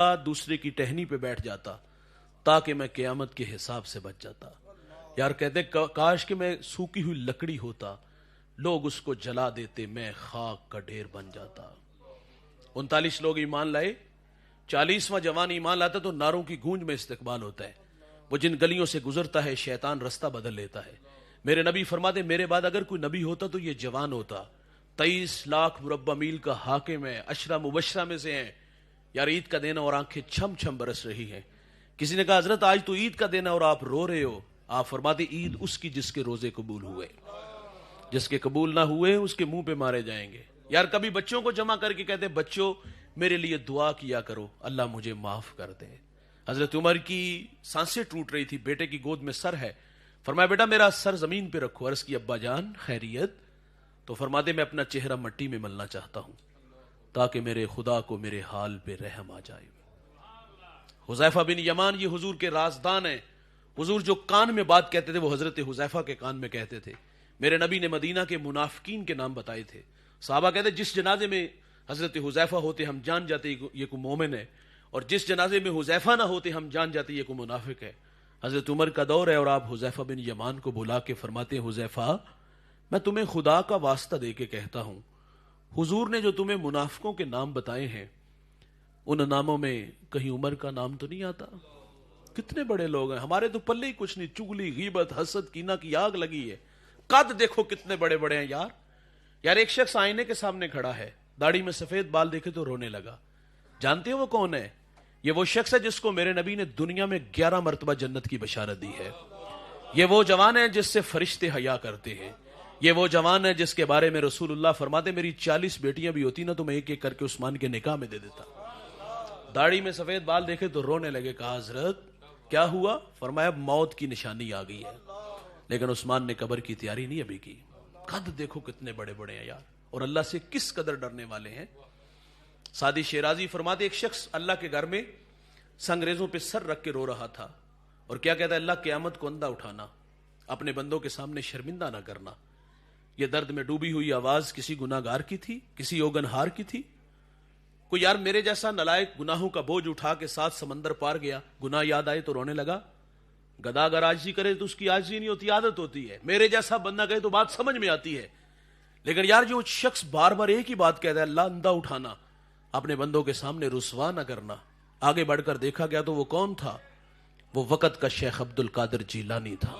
دوسرے کی ٹہنی پہ بیٹھ جاتا تاکہ میں قیامت کے حساب سے بچ جاتا. یار کہتے کاش کہ میں سوکھی ہوئی لکڑی ہوتا, لوگ اس کو جلا دیتے, میں خاک کا ڈھیر بن جاتا. 39 لوگ ایمان لائے, 40واں جوان ایمان لاتا تو نعروں کی گونج میں استقبال ہوتا ہے. وہ جن گلیوں سے گزرتا ہے شیطان رستہ بدل لیتا ہے. میرے نبی فرماتے میرے بعد اگر کوئی نبی ہوتا تو یہ جوان ہوتا. 23 لاکھ مربع میل کا حاکم ہے, عشرہ مبشرہ میں سے ہیں. یار عید کا دن اور آنکھیں چھم چھم برس رہی ہیں. کسی نے کہا حضرت آج تو عید کا دن ہے اور آپ رو رہے ہو. آپ فرماتے عید اس کی جس کے روزے قبول ہوئے, جس کے قبول نہ ہوئے اس کے منہ پہ مارے جائیں گے. یار کبھی بچوں کو جمع کر کے کہتے بچوں میرے لیے دعا کیا کرو, اللہ مجھے معاف کر دے. حضرت عمر کی سانسیں ٹوٹ رہی تھی, بیٹے کی گود میں سر ہے. فرمایا بیٹا میرا سر زمین پہ رکھو. عرض کی ابا جان خیریت؟ تو فرماتے میں اپنا چہرہ مٹی میں ملنا چاہتا ہوں تاکہ میرے خدا کو میرے حال پہ رحم آ جائے. حذیفہ بن یمان یہ حضور کے رازدان ہیں. حضور جو کان میں بات کہتے تھے وہ حضرت حذیفہ کے کان میں کہتے تھے. میرے نبی نے مدینہ کے منافقین کے نام بتائے تھے. صحابہ کہتے جس جنازے میں حضرت حذیفہ ہوتے ہم جان جاتے یہ کوئی مومن ہے, اور جس جنازے میں حذیفہ نہ ہوتے ہم جان جاتے یہ کوئی منافق ہے. حضرت عمر کا دور ہے اور آپ حذیفہ بن یمان کو بلا کے فرماتے ہیں حذیفہ میں تمہیں خدا کا واسطہ دے کے کہتا ہوں, حضور نے جو تمہیں منافقوں کے نام بتائے ہیں ان ناموں میں کہیں عمر کا نام تو نہیں آتا؟ کتنے بڑے لوگ ہیں, ہمارے تو پلے ہی کچھ نہیں. چگلی غیبت حسد کینہ کی آگ لگی ہے. قد دیکھو کتنے بڑے بڑے ہیں یار. یار ایک شخص آئینے کے سامنے کھڑا ہے, داڑھی میں سفید بال دیکھے تو رونے لگا. جانتے ہیں وہ کون ہے؟ یہ وہ شخص ہے جس کو میرے نبی نے دنیا میں 11 مرتبہ جنت کی بشارت دی ہے. یہ وہ جوان ہے جس سے فرشتے حیا کرتے ہیں. یہ وہ جوان ہے جس کے بارے میں رسول اللہ فرماتے میری 40 بیٹیاں بھی ہوتی نا تو میں ایک ایک کر کے عثمان کے نکاح میں دے دیتا. داڑھی میں سفید بال دیکھے تو رونے لگے. کہا حضرت کیا ہوا؟ فرمایا موت کی نشانی آ گئی ہے. لیکن عثمان نے قبر کی تیاری نہیں ابھی کی. قد دیکھو کتنے بڑے بڑے ہیں یار, اور اللہ سے کس قدر ڈرنے والے ہیں. سعدی شیرازی فرماتے ایک شخص اللہ کے گھر میں سنگریزوں پہ سر رکھ کے رو رہا تھا اور کیا کہتا ہے اللہ قیامت کو اندھا اٹھانا, اپنے بندوں کے سامنے شرمندہ نہ کرنا. یہ درد میں ڈوبی ہوئی آواز کسی گناہگار کی تھی, کسی اوگنہار کی تھی؟ کوئی یار میرے جیسا نلائق گناہوں کا بوجھ اٹھا کے ساتھ سمندر پار گیا, گناہ یاد آئے تو رونے لگا. گدھا اگر عاجزی کرے تو اس کی عاجزی نہیں ہوتی, عادت ہوتی ہے. میرے جیسا بندہ کہے تو بات سمجھ میں آتی ہے. لیکن یار جو شخص بار بار ایک ہی بات کہتا ہے اللہ اندھا اٹھانا, اپنے بندوں کے سامنے رسوا نہ کرنا, آگے بڑھ کر دیکھا گیا تو وہ کون تھا؟ وہ وقت کا شیخ عبد القادر جیلانی تھا.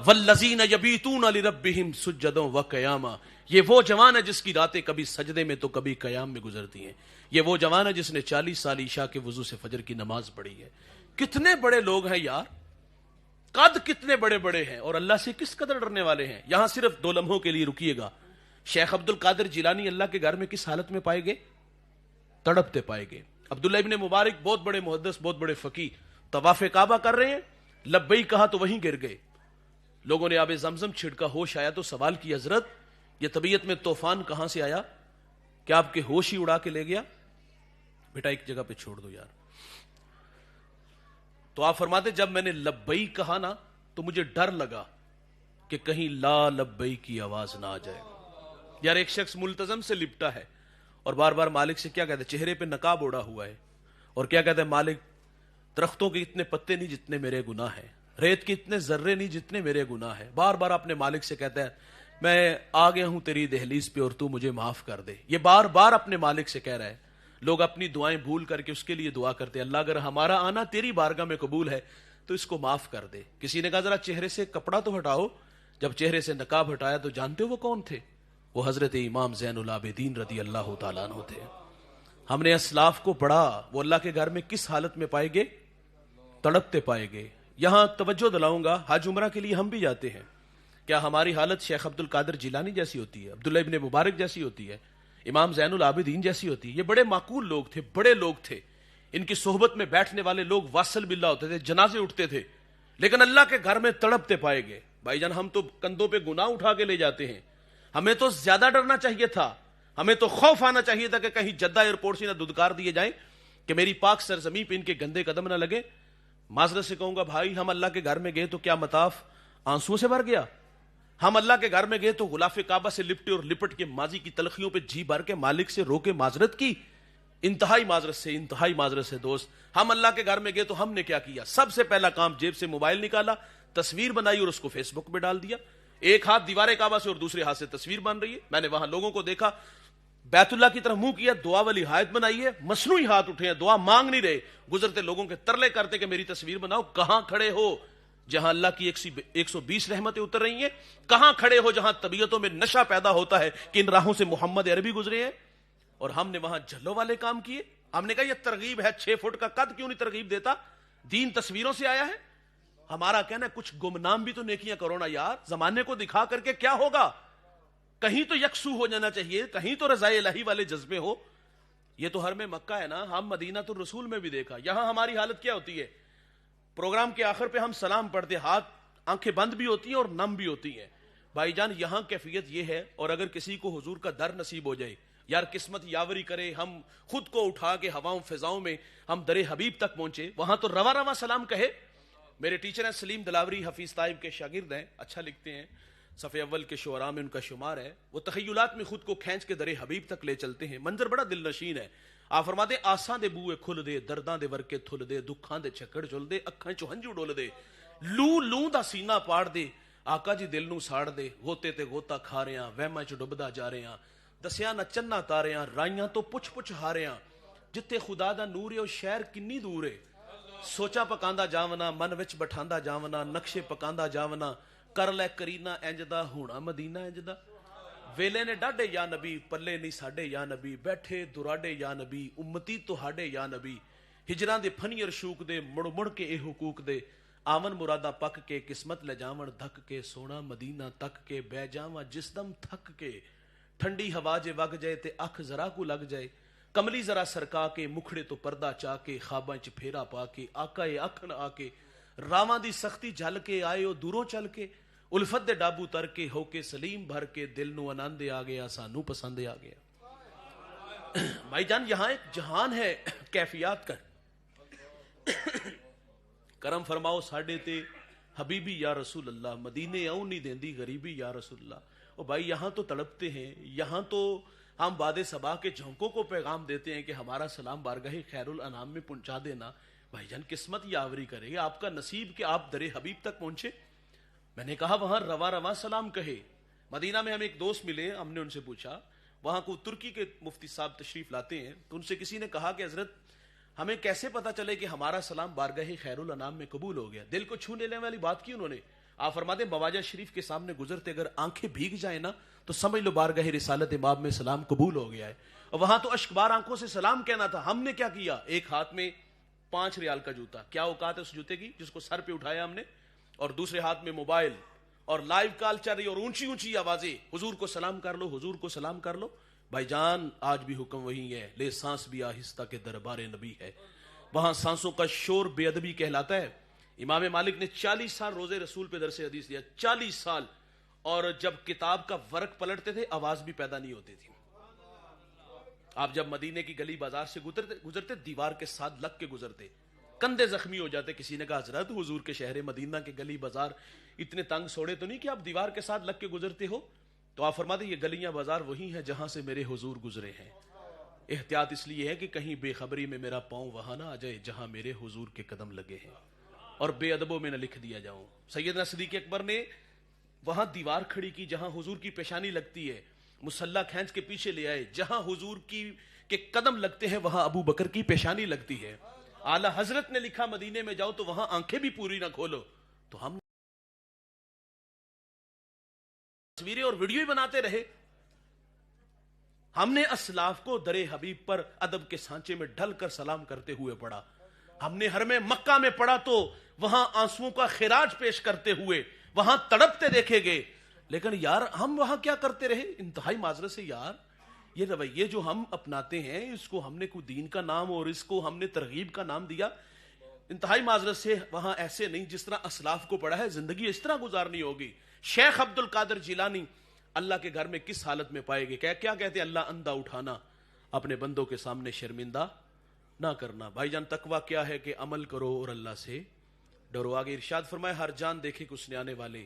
والذین یبیتون لربہم سجدا وقیاما. یہ وہ جوان ہے جس کی راتیں کبھی سجدے میں تو کبھی قیام میں گزرتی ہیں. یہ وہ جوان ہے جس نے 40 سال عشاء کے وضو سے فجر کی نماز پڑھی ہے. کتنے بڑے لوگ ہیں یار, قد کتنے بڑے بڑے ہیں, اور اللہ سے کس قدر ڈرنے والے ہیں. یہاں صرف 2 لمحوں کے لیے رکیے گا. شیخ عبد القادر جیلانی اللہ کے گھر میں کس حالت میں پائے گئے؟ تڑپتے پائے گئے. عبداللہ ابن مبارک بہت بڑے محدث, بہت بڑے فقیہ, طواف کعبہ کر رہے ہیں, لبیک کہا تو وہیں گر گئے. لوگوں نے آب زمزم چھڑکا, ہوش آیا تو سوال کی حضرت یہ طبیعت میں طوفان کہاں سے آیا؟ کیا آپ کے ہوش ہی اڑا کے لے گیا؟ بیٹا ایک جگہ پہ چھوڑ دو یار. تو آپ فرماتے جب میں نے لبیک کہا نا تو مجھے ڈر لگا کہ کہیں لا لبیک کی آواز نہ آ جائے. یار ایک شخص ملتزم سے لپٹا ہے اور بار بار مالک سے کیا کہتا ہے, چہرے پہ نقاب اوڑا ہوا ہے, اور کیا کہتا ہے مالک درختوں کے اتنے پتے نہیں جتنے میرے گناہ ہیں, ریت کے اتنے ذرے نہیں جتنے میرے گناہ ہیں. بار بار اپنے مالک سے کہتا ہے میں آ گیا ہوں تیری دہلیز پہ اور تو مجھے معاف کر دے. یہ بار بار اپنے مالک سے کہہ رہا ہے. لوگ اپنی دعائیں بھول کر کے اس کے لیے دعا کرتے ہیں اللہ اگر ہمارا آنا تیری بارگاہ میں قبول ہے تو اس کو معاف کر دے. کسی نے کہا ذرا چہرے سے کپڑا تو ہٹاؤ. جب چہرے سے نقاب ہٹایا تو جانتے ہو وہ کون تھے؟ وہ حضرت امام زین العابدین رضی اللہ تعالیٰ عنہ تھے. ہم نے اسلاف کو پڑھا, وہ اللہ کے گھر میں کس حالت میں پائے گئے؟ تڑپتے پائے گئے. یہاں توجہ دلاؤں گا, حج عمرہ کے لیے ہم بھی جاتے ہیں. کیا ہماری حالت شیخ عبد القادر جیلانی جیسی ہوتی ہے, عبداللہ ابن مبارک جیسی ہوتی ہے, امام زین العابدین جیسی ہوتی ہے؟ یہ بڑے معقول لوگ تھے, بڑے لوگ تھے. ان کی صحبت میں بیٹھنے والے لوگ واصل باللہ ہوتے تھے, جنازے اٹھتے تھے, لیکن اللہ کے گھر میں تڑپتے پائے گئے. بھائی جان ہم تو کندھوں پہ گناہ اٹھا کے لے جاتے ہیں. ہمیں تو زیادہ ڈرنا چاہیے تھا, ہمیں تو خوف آنا چاہیے تھا کہ کہیں جدہ ایئرپورٹ سے نہ دودکار دیے جائیں کہ میری پاک سرزمین پہ ان کے گندے قدم نہ لگے. معذرت سے کہوں گا بھائی ہم اللہ کے گھر میں گئے تو کیا مطاف آنسو سے بھر گیا؟ ہم اللہ کے گھر میں گئے تو غلاف کعبہ سے لپٹے اور لپٹ کے ماضی کی تلخیوں پہ جی بھر کے مالک سے رو کے معذرت کی. انتہائی معذرت سے دوست، ہم اللہ کے گھر میں گئے تو ہم نے کیا کیا؟ سب سے پہلا کام جیب سے موبائل نکالا، تصویر بنائی اور اس کو فیس بک پہ ڈال دیا. ایک ہاتھ دیوار کعبہ سے اور دوسرے ہاتھ سے تصویر بن رہی ہے. میں نے وہاں لوگوں کو دیکھا، بیت اللہ کی طرف منہ کیا، دعا والی ہائط بنائی ہے، مصنوعی ہاتھ اٹھے ہیں، دعا مانگ نہیں رہے. گزرتے لوگوں کے ترلے کرتے کہ میری تصویر بناؤ. کہاں کھڑے ہو جہاں اللہ کی 120 رحمتیں اتر رہی ہیں؟ کہاں کھڑے ہو جہاں طبیعتوں میں نشہ پیدا ہوتا ہے کہ ان راہوں سے محمد عربی گزرے ہیں؟ اور ہم نے وہاں جھلوں والے کام کیے. ہم نے کہا یہ ترغیب ہے، 6 فٹ کا قد کیوں نہیں ترغیب دیتا؟ دین تصویروں سے آیا ہے. ہمارا کہنا ہے کچھ گمنام بھی تو نیکیاں کرو نا یار. زمانے کو دکھا کر کے کیا ہوگا؟ کہیں تو یکسو ہو جانا چاہیے، کہیں تو رضائے الہی والے جذبے ہو. یہ تو حرم مکہ ہے نا. ہم مدینہ تو رسول میں بھی دیکھا. یہاں ہماری حالت کیا ہوتی ہے؟ پروگرام کے آخر پہ ہم سلام پڑھتے، ہاتھ آنکھیں بند بھی ہوتی ہیں اور نم بھی ہوتی ہیں. بھائی جان یہاں کیفیت یہ ہے. اور اگر کسی کو حضور کا در نصیب ہو جائے، یار قسمت یاوری کرے، ہم خود کو اٹھا کے ہواؤں فضاؤں میں ہم در حبیب تک پہنچے، وہاں تو روا روا سلام کہے. میرے ٹیچر ہیں سلیم دلاوری، حفیظ طائب کے شاگرد ہیں، اچھا لکھتے ہیں، صفحے اول کے شعراء میں ان کا شمار ہے. وہ تخیلات میں خود کو کھینچ کے در حبیب تک لے چلتے ہیں. منظر بڑا دل نشین ہے. آپ فرماتے آساں دے بوئے کھل دے، درداں دے ورکے تھل دے، دکھاں دے چھکڑ چل دے، اکھاں چو ہنجو ڈول دے، لوں دا سینہ پاڑ دے، آقا جی دل نو ساڑ دے. غوطے تے غوطہ کھا رہے ہیں، وہماں چ ڈبدا جا رہے ہیں، دسیا نہ چننا تارے ہیں، رائیاں تو پچھ ہارے ہیں. جتے خدا دا نور ہے او شہر کنی دور ہے. سوچا پکاندا جاونا، من وچ بٹھاندا جاونا، نقشے پکاندا جاونا، کر لے کرینا انج دا، ہونا مدینہ انج دا. ویلے نے ڈاڈے یا نبی، پلے نہیں ساڈے یا نبی، بیٹھے دراڈے یا نبی، امتی تہاڈے یا نبی. ہجراں دے پھنی رشوک دے، مڑ مڑ کے اے حقوق دے، آون مرادہ پک کے، قسمت لے جاون دھک کے، سونا مدینہ تک کے، بہ جاواں جس دم تھک کے. ٹھنڈی ہوا جے وگ جائے تے اکھ ذرا کو لگ جائے، کملی ذرا سرکا کے، مکھڑے تو پردہ چا کے، خواباں چ پھیرا پا کے، آقا اے اکھ نہ آ کے، راواں دی سختی جھل کے، آئے او دوروں چل کے، الفت دے ڈابو تر کے، ہو کے سلیم بھر کے، دل نو آنند آ گیا، سانو پسند آ گیا. بھائی جان یہاں ایک جہان ہے کیفیات کا. کرم فرماؤ ساڈے تے حبیبی یا رسول اللہ، مدینے آؤں نہیں دیندی غریبی یا رسول اللہ. او بھائی یہاں تو تڑپتے ہیں، یہاں تو ہم باد صبا کے جھونکوں کو پیغام دیتے ہیں کہ ہمارا سلام بارگاہ خیر الانام میں پہنچا دینا. بھائی جان قسمت یاوری کرے، آپ کا نصیب کہ آپ در حبیب تک پہنچے. میں نے کہا وہاں روا روا سلام کہے. مدینہ میں ہم ایک دوست ملے، ہم نے ان سے پوچھا، وہاں کو ترکی کے مفتی صاحب تشریف لاتے ہیں، تو ان سے کسی نے کہا کہ حضرت ہمیں کیسے پتا چلے کہ ہمارا سلام بارگاہ خیر الانام میں قبول ہو گیا؟ دل کو چھو لینے والی بات کی انہوں نے. آپ فرماتے مواجہ شریف کے سامنے گزرتے اگر آنکھیں بھیگ جائیں نا تو سمجھ لو بارگاہ رسالت باب میں سلام قبول ہو گیا ہے. اور وہاں تو اشک بار آنکھوں سے سلام کہنا تھا. ہم نے کیا کیا؟ ایک ہاتھ میں 5 ریال کا جوتا، کیا اوقات ہے اس جوتے کی جس کو سر پہ اٹھایا ہم نے، اور دوسرے ہاتھ میں موبائل، اور لائیو کال چل رہی اور اونچی اونچی آوازیں، حضور کو سلام کر لو، حضور کو سلام کر لو. بھائی جان آج بھی حکم وہی ہے، لے سانس بھی آہستہ کے دربار نبی ہے. وہاں سانسوں کا شور بے ادبی کہلاتا ہے. امام مالک نے 40 سال روزے رسول پہ درس حدیث دیا، 40 سال. اور جب کتاب کا ورق پلٹتے تھے آواز بھی پیدا نہیں ہوتی تھی. آپ جب مدینے کی گلی بازار سے گزرتے دیوار کے ساتھ لگ کے گزرتے، کندھے زخمی ہو جاتے. کسی نے کہا حضرت حضور کے شہر مدینہ کے گلی بازار اتنے تنگ سوڑے تو نہیں کہ آپ دیوار کے ساتھ لگ کے گزرتے ہو؟ تو آپ فرماتے یہ گلیاں بازار وہی ہیں جہاں سے میرے حضور گزرے ہیں. احتیاط اس لیے ہے کہ کہیں بے خبری میں میرا پاؤں وہاں نہ آ جائے جہاں میرے حضور کے قدم لگے ہیں، اور بے ادبوں میں نہ لکھ دیا جاؤں. سیدنا صدیق اکبر نے وہاں دیوار کھڑی کی جہاں حضور کی پیشانی لگتی ہے، مصلی کھینچ کے پیچھے لے آئے، جہاں حضور کے قدم لگتے ہیں وہاں ابو بکر کی پیشانی لگتی ہے. اعلی حضرت نے لکھا مدینے میں جاؤ تو وہاں آنکھیں بھی پوری نہ کھولو. تو ہم تصویریں اور ویڈیو ہی بناتے رہے. ہم نے اسلاف کو در حبیب پر ادب کے سانچے میں ڈھل کر سلام کرتے ہوئے پڑھا. ہم نے حرم مکہ میں پڑھا تو وہاں آنسوؤں کا خراج پیش کرتے ہوئے وہاں تڑپتے دیکھے گئے. لیکن یار ہم وہاں کیا کرتے رہے؟ انتہائی معذرت سے یار یہ رویے جو ہم اپناتے ہیں، اس کو ہم نے کوئی دین کا نام اور اس کو ہم نے ترغیب کا نام دیا. انتہائی معذرت سے وہاں ایسے نہیں جس طرح اسلاف کو پڑھا ہے. زندگی اس طرح گزارنی ہوگی. شیخ عبد القادر جیلانی اللہ کے گھر میں کس حالت میں پائے گے؟ کیا کہتے ہیں؟ اللہ اندھا اٹھانا، اپنے بندوں کے سامنے شرمندہ نہ کرنا. بھائی جان تقویٰ کیا ہے کہ عمل کرو اور اللہ سے ڈرو. آگے ارشاد فرمائے ہر جان دیکھے کہ اس نے آنے والے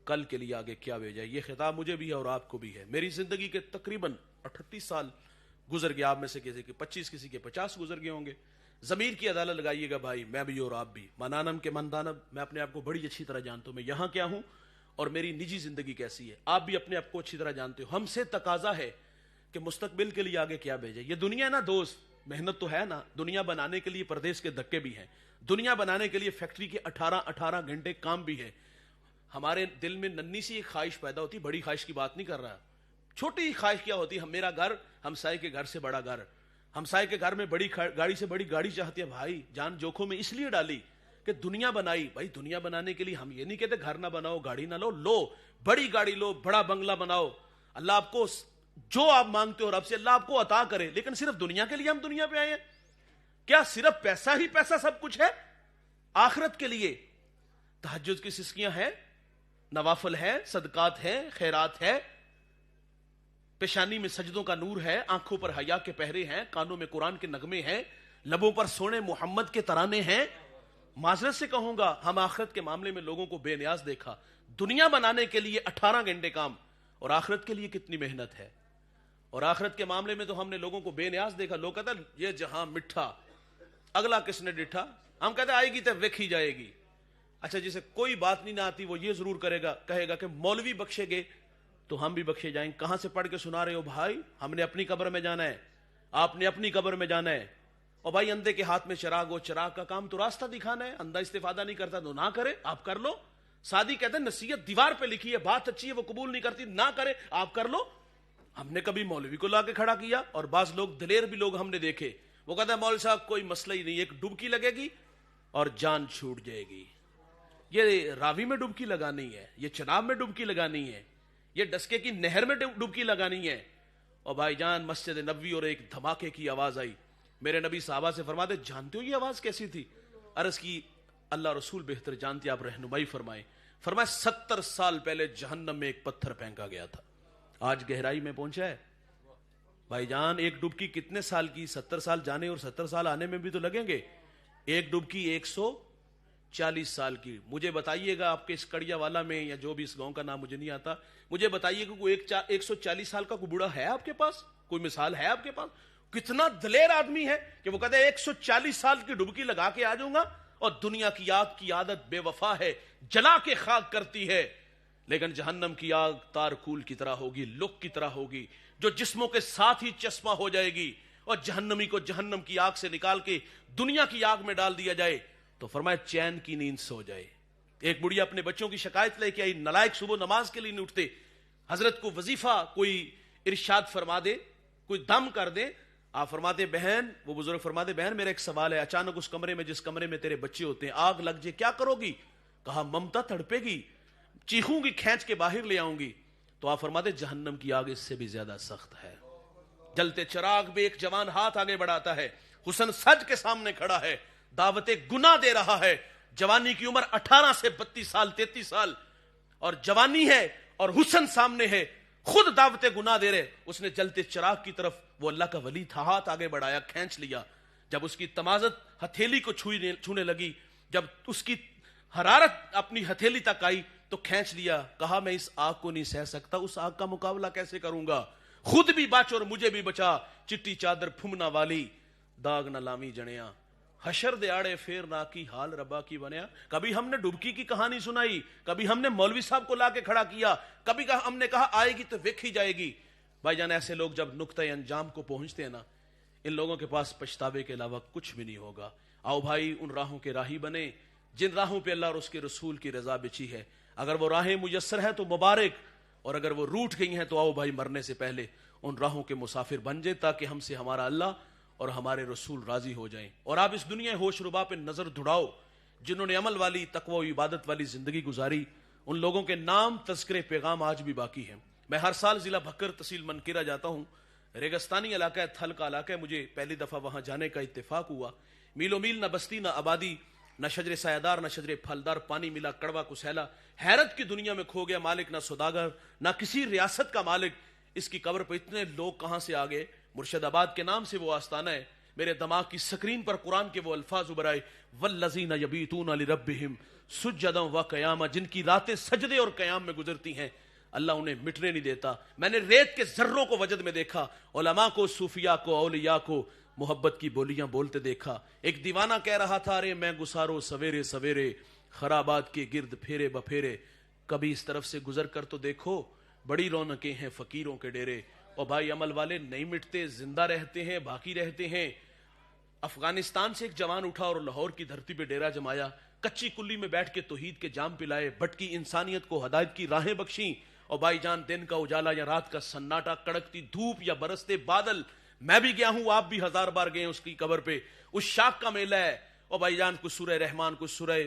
کل کے لیے آگے کیا بھیجا ہے. یہ خطاب مجھے بھی ہے اور آپ کو بھی ہے. میری زندگی کے تقریباً 38 سال گزر گیا، آپ میں سے کسی کے 25 کسی کے 50 گزر گئے ہوں گے. ضمیر کی عدالت لگائیے گا بھائی، میں بھی اور آپ بھی. منانم کے مندانب، میں اپنے آپ کو بڑی اچھی طرح جانتا ہوں میں یہاں کیا ہوں اور میری نجی زندگی کیسی ہے. آپ بھی اپنے آپ کو اچھی طرح جانتے ہو. ہم سے تقاضا ہے کہ مستقبل کے لیے آگے کیا بھیجے. یہ دنیا نا دوست، محنت تو ہے نا، دنیا بنانے کے لیے پردیس کے دھکے بھی ہیں، دنیا بنانے کے لیے فیکٹری کے 18 گھنٹے کام بھی ہے. ہمارے دل میں ننھی سی ایک خواہش پیدا ہوتی، بڑی خواہش کی بات نہیں کر رہا، چھوٹی خواہش کیا ہوتی ہے، میرا گھر ہمسائے کے گھر سے بڑا گھر، ہمسائے کے گھر میں بڑی گاڑی سے بڑی گاڑی چاہتی ہے. بھائی جان جوکھوں میں اس لیے ڈالی کہ دنیا بنائی. بھائی دنیا بنانے کے لیے ہم یہ نہیں کہتے گھر نہ بناؤ، گاڑی نہ لو بڑی گاڑی لو، بڑا بنگلہ بناؤ، اللہ آپ کو جو آپ مانگتے ہو رب سے اللہ آپ کو عطا کرے. لیکن صرف دنیا کے لیے ہم دنیا پہ آئے ہیں کیا؟ صرف پیسہ ہی پیسہ سب کچھ ہے؟ آخرت کے لیے تہجد کی سسکیاں ہیں، نوافل ہے، صدقات ہے، خیرات ہے، پیشانی میں سجدوں کا نور ہے، آنکھوں پر حیا کے پہرے ہیں، کانوں میں قرآن کے نغمے ہیں، لبوں پر سونے محمد کے ترانے ہیں. معذرت سے کہوں گا ہم آخرت کے معاملے میں لوگوں کو بے نیاز دیکھا. دنیا بنانے کے لیے 18 گھنٹے کام اور آخرت کے لیے کتنی محنت ہے. اور آخرت کے معاملے میں تو ہم نے لوگوں کو بے نیاز دیکھا. لوگ کہتے ہیں یہ جہاں مٹھا اگلا کس نے ڈٹھا. ہم کہتے ہیں آئے گی تو ویکھی جائے گی. اچھا جسے کوئی بات نہیں نہ آتی وہ یہ ضرور کہے گا کہ مولوی بخشے گے تو ہم بھی بخشے جائیں. کہاں سے پڑھ کے سنا رہے ہو بھائی؟ ہم نے اپنی قبر میں جانا ہے، آپ نے اپنی قبر میں جانا ہے. اور بھائی اندھے کے ہاتھ میں چراغ ہو، چراغ کا کام تو راستہ دکھانا ہے. اندھا استفادہ نہیں کرتا تو نہ کرے، آپ کر لو. سادی کہتے ہیں نصیحت دیوار پہ لکھی ہے، بات اچھی ہے وہ قبول نہیں کرتی، نہ کرے آپ کر لو. ہم نے کبھی مولوی کو لا کے کھڑا کیا. اور بعض لوگ دلیر بھی لوگ ہم نے دیکھے، وہ کہتا ہے مول صاحب کوئی مسئلہ ہی نہیں، ایک ڈبکی لگے گی اور جان چھوٹ جائے گی. یہ راوی میں ڈبکی لگانی ہے، یہ چناب میں ڈبکی لگانی ہے، یہ ڈسکے کی نہر میں ڈبکی لگانی ہے. اور بھائی جان مسجد نبوی اور ایک دھماکے کی آواز آئی. میرے نبی صحابہ سے فرماتے جانتے ہو یہ آواز کیسی تھی؟ عرض کی اللہ رسول بہتر جانتے، آپ رہنمائی فرمائیں. فرمایا 70 سال پہلے جہنم میں ایک پتھر پھینکا گیا تھا، آج گہرائی میں پہنچا ہے. بھائی جان ایک ڈبکی کتنے سال کی؟ 70 سال جانے اور 70 سال آنے میں بھی تو لگیں گے. ایک ڈبکی 140 سال کی. مجھے بتائیے گا آپ کے اس کڑیا والا میں یا جو بھی اس گاؤں کا نام مجھے نہیں آتا، مجھے بتائیے کہ کوئی 140 سال کا کوئی بوڑھا ہے آپ کے پاس؟ کوئی مثال ہے آپ کے پاس؟ کتنا دلیر آدمی ہے کہ وہ کہتے ہیں 140 سال کی ڈبکی لگا کے آ جاؤں گا. اور دنیا کی آگ کی عادت بے وفا ہے، جلا کے خاک کرتی ہے. لیکن جہنم کی آگ تارکول کی طرح ہوگی، لک کی طرح ہوگی، جو جسموں کے ساتھ ہی چشمہ ہو جائے گی. اور جہنمی کو جہنم کی آگ سے نکال کے دنیا کی آگ میں ڈال دیا جائے تو فرمایا چین کی نیند سو جائے. ایک بڑھیا اپنے بچوں کی شکایت لے کے آئی، نلائق صبح نماز کے لیے نہیں اٹھتے. حضرت کو وظیفہ کوئی ارشاد فرما دے، کوئی دم کر دے. آپ فرماتے بہن، وہ بزرگ فرماتے بہن میرا ایک سوال ہے، اچانک اس کمرے میں جس کمرے میں تیرے بچے ہوتے ہیں آگ لگ جائے کیا کرو گی؟ کہا ممتا تڑپے گی، چیخوں گی، کھینچ کے باہر لے آؤں گی. تو آپ فرماتے جہنم کی آگ اس سے بھی زیادہ سخت ہے. جلتے چراغ میں ایک جوان ہاتھ آگے بڑھاتا ہے، حسن سج کے سامنے کھڑا ہے، دعوت گناہ دے رہا ہے. جوانی کی عمر 18 سے 32 سال 33 سال اور جوانی ہے اور حسن سامنے ہے، خود دعوت گناہ دے رہے. اس نے جلتے چراغ کی طرف، وہ اللہ کا ولی تھا، ہاتھ آگے بڑھایا، کھینچ لیا. جب اس کی تمازت ہتھیلی کو چھونے لگی، جب اس کی حرارت اپنی ہتھیلی تک آئی تو کھینچ لیا. کہا میں اس آگ کو نہیں سہ سکتا، اس آگ کا مقابلہ کیسے کروں گا؟ خود بھی بچ اور مجھے بھی بچا، چٹی چادر پھمنا والی، داغ نہ لامی جنیا، حشر دیاڑے پھر نہ کی حال ربا کی بنیا. کبھی ہم نے ڈبکی کی کہانی سنائی، کبھی ہم نے مولوی صاحب کو لا کے کھڑا کیا، کبھی ہم نے کہا آئے گی تو ویکھی جائے گی. بھائی جان ایسے لوگ جب نقطۂ انجام کو پہنچتے ہیں نا، ان لوگوں کے پاس پچھتاوے کے علاوہ کچھ بھی نہیں ہوگا. آؤ بھائی ان راہوں کے راہی بنے جن راہوں پہ اللہ اور اس کے رسول کی رضا بچھی ہے. اگر وہ راہیں میسر ہیں تو مبارک، اور اگر وہ روٹ گئی ہیں تو آؤ بھائی مرنے سے پہلے ان راہوں کے مسافر بن جائیں تاکہ ہم سے ہمارا اللہ اور ہمارے رسول راضی ہو جائیں. اور آپ اس دنیا ہوش ربا پہ نظر دھڑاؤ، جنہوں نے عمل والی تقوی و عبادت والی زندگی گزاری، ان لوگوں کے نام تذکرے پیغام آج بھی باقی ہیں. میں ہر سال ضلع بھکر تحصیل منکرہ جاتا ہوں، ریگستانی علاقہ ہے، تھل کا علاقہ ہے. مجھے پہلی دفعہ وہاں جانے کا اتفاق ہوا. میلو میل نہ بستی نہ آبادی، نہ شجر سایہ دار نہ شجر پھلدار، پانی ملا کڑوا کسیلا. حیرت کی دنیا میں کھو گیا، مالک نہ سوداگر نہ کسی ریاست کا مالک. اس کی قبر پہ اتنے لوگ کہاں سے آ گئے؟ مرشد آباد کے نام سے وہ آستانہ ہے. میرے دماغ کی سکرین پر قرآن کے وہ الفاظ ابھر آئے، والذین یبیتون لربہم سجدا و قیاما، جن کی راتیں سجدے اور قیام میں گزرتی ہیں. اللہ انہیں مٹنے نہیں دیتا. میں نے ریت کے ذروں کو وجد میں دیکھا, علماء کو, صوفیاء کو, اولیاء کو محبت کی بولیاں بولتے دیکھا. ایک دیوانہ کہہ رہا تھا, ارے میں گسارو سویرے سویرے خرابات کے گرد پھیرے بپھیرے. کبھی اس طرف سے گزر کر تو دیکھو, بڑی رونقیں ہیں فقیروں کے ڈیرے. اور بھائی عمل والے نہیں مٹتے, زندہ رہتے ہیں, باقی رہتے ہیں. افغانستان سے ایک جوان اٹھا اور لاہور کی دھرتی پہ ڈیرا جمایا, کچی کلی میں بیٹھ کے توحید کے جام پلائے, بھٹکی انسانیت کو ہدایت کی راہیں بخشیں. اور بھائی جان, دن کا اجالا یا رات کا سناٹا, کڑکتی دھوپ یا برستے بادل, میں بھی گیا ہوں, آپ بھی 1000 بار گئے اس کی قبر پہ. اس شاخ کا میلہ ہے. اور بھائی جان, کچھ سورہ رحمان, کچھ سورہ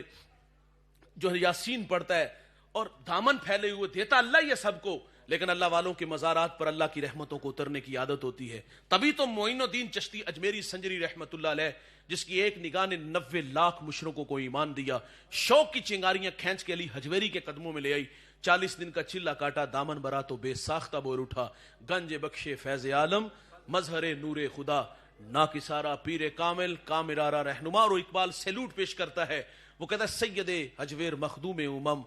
جو یاسین پڑھتا ہے, اور دامن پھیلے ہوئے دیتا اللہ یہ سب کو, لیکن اللہ والوں کے مزارات پر اللہ کی رحمتوں کو اترنے کی عادت ہوتی ہے. تبھی تو معین الدین چشتی اجمیری سنجری رحمت اللہ علیہ, جس کی ایک نگاہ نے 90 لاکھ مشرکوں کو ایمان دیا, شوق کی چنگاریاں کھینچ کے علی حجویری کے قدموں میں لے آئی. 40 دن کا چلا کاٹا, دامن برا تو بے ساختہ بول اٹھا. گنج بخشے فیض عالم, مظہر نور خدا, نا کسارا پیر کامل, کامرارا رہنما. اور اقبال سیلوٹ پیش کرتا ہے, وہ کہتا ہے سید حجویر مخدوم امم,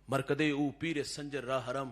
مرکدے او پیر سنجر راہ حرم.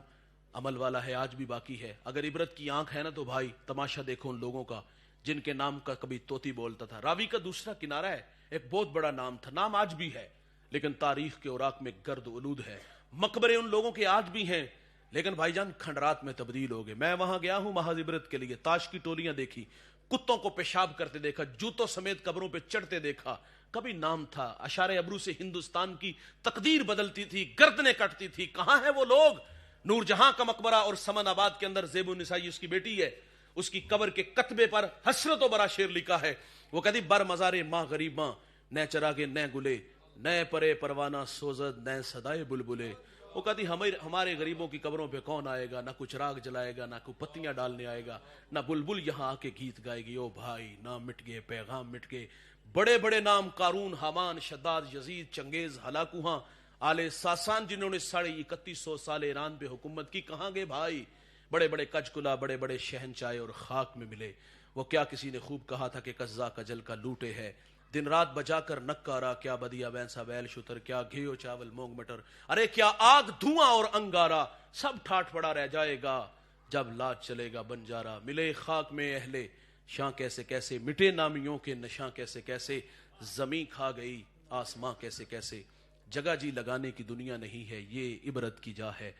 عمل والا ہے, آج بھی باقی ہے. اگر عبرت کی آنکھ ہے نا تو بھائی تماشا دیکھو ان لوگوں کا جن کے نام کا کبھی طوطی بولتا تھا. راوی کا دوسرا کنارہ ہے, ایک بہت بڑا نام تھا, نام آج بھی ہے لیکن تاریخ کے اوراق میں گرد آلود ہے. مقبرے ان لوگوں کے آج بھی ہیں لیکن بھائی جان کھنڈرات میں تبدیل ہو گئے. میں وہاں گیا ہوں محض عبرت کے لیے, تاش کی ٹولیاں دیکھی, کتوں کو پیشاب کرتے دیکھا, جوتوں سمیت قبروں پہ چڑھتے دیکھا. کبھی نام تھا, اشارے ابرو سے ہندوستان کی تقدیر بدلتی تھی, گردنیں کٹتی تھی. کہاں ہیں وہ لوگ؟ نور جہاں کا مقبرہ اور سمن آباد کے اندر زیب النسائی اس کی بیٹی ہے, اس کی قبر کے کتبے پر حسرت و برا شعر لکھا ہے. وہ کہتی بر مزارے ماں غریب ماں, نہ چراغے نہ گلے, نہ پرے پروانہ سوزد, نہ صدائے بلبلے. وہ کہتی ہمارے غریبوں کی قبروں پہ کون آئے گا, نہ کچھ راگ جلائے گا, نہ کوئی پتیاں ڈالنے آئے گا, نہ بلبل یہاں آ کے گیت گائے گی. او بھائی, نام مٹ گئے, پیغام مٹ گئے. بڑے بڑے نام, قارون, حامان, شداد, یزید, چنگیز, ہلاکوہاں, آل ساسان, جنہوں نے 3150 سال ایران پہ حکومت کی, کہاں گئے بھائی؟ بڑے بڑے کجکلا, بڑے بڑے شہنشاہ اور خاک میں ملے. وہ کیا کسی نے خوب کہا تھا کہ قزا کجل کا لوٹے ہے, دن رات بجا کر نکارا, کیا بدیا بینسا بیل شتر, کیا گھیو چاول مونگ مٹر. ارے کیا آگ دھواں اور انگارا, سب ٹھاٹ پڑا رہ جائے گا جب لاج چلے گا بنجارا. ملے خاک میں اہلے شاں کیسے کیسے, مٹے نامیوں کے نشاں کیسے کیسے, زمین کھا گئی آسماں کیسے کیسے. جگہ جی لگانے کی دنیا نہیں ہے, یہ عبرت کی جا ہے,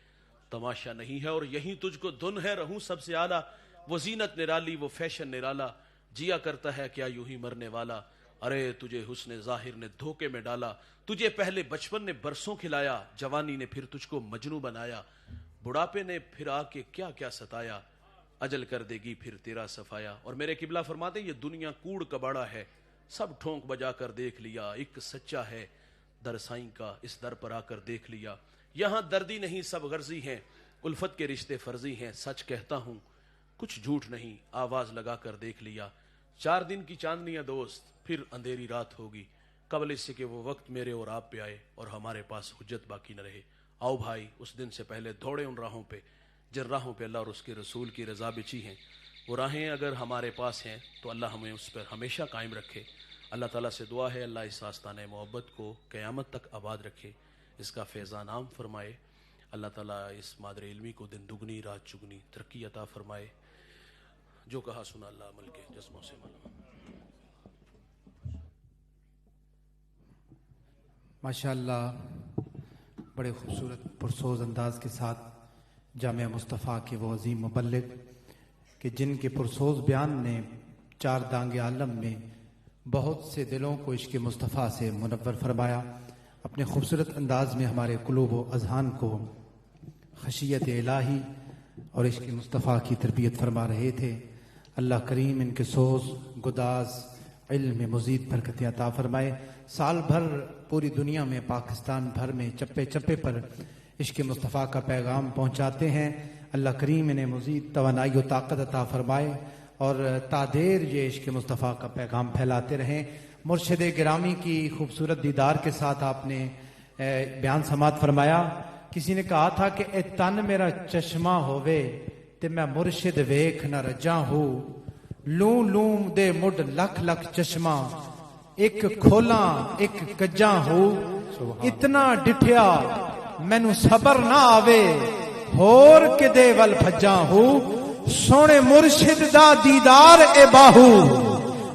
تماشا نہیں ہے. اور یہیں تجھ کو دھن ہے, رہوں سب سے اعلیٰ, وہ زینت نرالی, وہ فیشن نرالا, جیا کرتا ہے کیا یوں ہی مرنے والا. ارے تجھے حسن ظاہر نے دھوکے میں ڈالا, تجھے پہلے بچپن نے برسوں کھلایا, جوانی نے پھر تجھ کو مجنوں بنایا, بڑھاپے نے پھر آ کے کیا کیا ستایا, اجل کر دے گی پھر تیرا صفایا. اور میرے قبلہ فرماتے یہ دنیا کوڑ کباڑا ہے, سب ٹھونک بجا کر دیکھ لیا, ایک سچا ہے در سائیں کا, اس در پر آ کر دیکھ لیا. یہاں دردی نہیں سب غرضی ہیں, الفت کے رشتے فرضی ہیں, سچ کہتا ہوں کچھ جھوٹ نہیں, آواز لگا کر دیکھ لیا. 4 دن کی چاندنیاں دوست, پھر اندھیری رات ہوگی, قبل اس سے کہ وہ وقت میرے اور آپ پہ آئے اور ہمارے پاس حجت باقی نہ رہے. آؤ بھائی, اس دن سے پہلے دوڑے ان راہوں پہ جن راہوں پہ اللہ اور اس کے رسول کی رضا بچھی ہیں. وہ راہیں اگر ہمارے پاس ہیں تو اللہ ہمیں اس پر ہمیشہ قائم رکھے. اللہ تعالیٰ سے دعا ہے اللہ اس آستانہ محبت کو قیامت تک آباد رکھے, اس کا فیضان عام فرمائے. اللہ تعالیٰ اس مادر علمی کو دن دگنی رات چگنی ترقی عطا فرمائے. جو کہا سنا اللہ عمل کے جذبوں سے معلوم. ماشاءاللہ, بڑے خوبصورت پرسوز انداز کے ساتھ جامعہ مصطفیٰ کے وہ عظیم مبلغ کہ جن کے پرسوز بیان نے 4 دانگ عالم میں بہت سے دلوں کو عشق مصطفیٰ سے منور فرمایا, اپنے خوبصورت انداز میں ہمارے قلوب و اذہان کو خشیت الہی اور عشق مصطفیٰ کی تربیت فرما رہے تھے. اللہ کریم ان کے سوز گداز علم مزید برکت عطا فرمائے. سال بھر پوری دنیا میں, پاکستان بھر میں چپے چپے پر عشق مصطفیٰ کا پیغام پہنچاتے ہیں. اللہ کریم انہیں مزید توانائی و طاقت عطا فرمائے اور تادیر یہ عشق مصطفیٰ کا پیغام پھیلاتے رہیں. مرشد گرامی کی خوبصورت دیدار کے ساتھ آپ نے بیان سماعت فرمایا. کسی نے کہا تھا کہ اے تن میرا چشمہ ہووے تے میں مرشد ویکھ نہ رجا ہوں, لوں لوں دے مڈ لکھ لکھ چشمہ, ایک کھولاں ایک کجاں ہوں, اتنا ڈٹھیا مینوں صبر نہ آوے, ਹੋਰ ਕਿਦੇ ਵੱਲ ਭੱਜਾਂ ਹੋ, ਸੋਹਣੇ ਮੁਰਸ਼ਿਦ ਦਾ ਦੀਦਾਰ ਏ ਬਾਹੂ,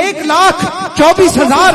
1,24,000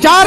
4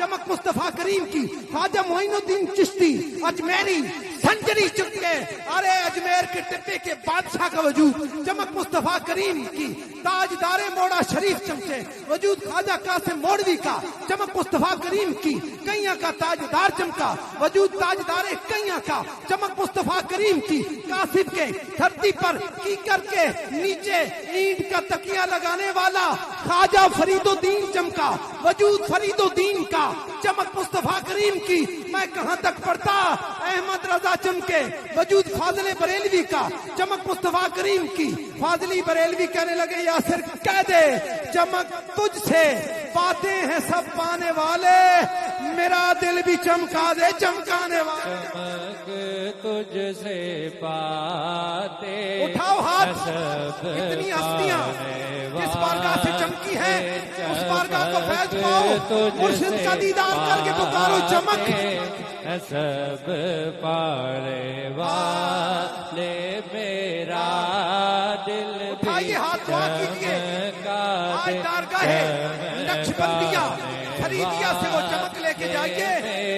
چمک مصطفیٰ کریم کی. خواجہ معین الدین چشتی اجمیری سنجری چکے. ارے اجمیر کے ٹپے کے بادشاہ کا وجود چمک مصطفیٰ کریم کی. تاجدار موڑا شریف چمکے وجود خواجہ قاسم موڑوی کا. چمک مصطفیٰ کریم کی. کئیاں کا تاجدار چمکا وجود تاجدار کئیاں کا. چمک مصطفیٰ کریم کی. کاسب کے دھرتی پر کی کر کے نیچے اینٹ کا تکیہ لگانے والا خواجہ فرید الدین چمکا وجود فرید الدین کا. چمک مصطفیٰ کریم کی. میں کہاں تک پڑھتا احمد رضا چمکے وجود فاضل بریلوی کا. چمک مصطفیٰ کریم کی. فاضلی بریلوی کہنے لگے یاسر کہہ دے چمک تجھ سے باتیں ہیں سب پانے والے میرا دل بھی چمکا دے چمکانے والے. چمک تجھ سے باتیں اٹھاؤ ہاتھ. اتنی ہستیاں جس بارگاہ سے چمکی ہے اس بارگاہ کو فیض پاؤ. مرشد کا دیدار کر کے پکارو چمک. سب پانے والے میرا دل اٹھائیے ہاتھ دعا کیجیے. آج بارگاہ نقشبندیہ فریدیہ سے وہ چمک لے کے جائیے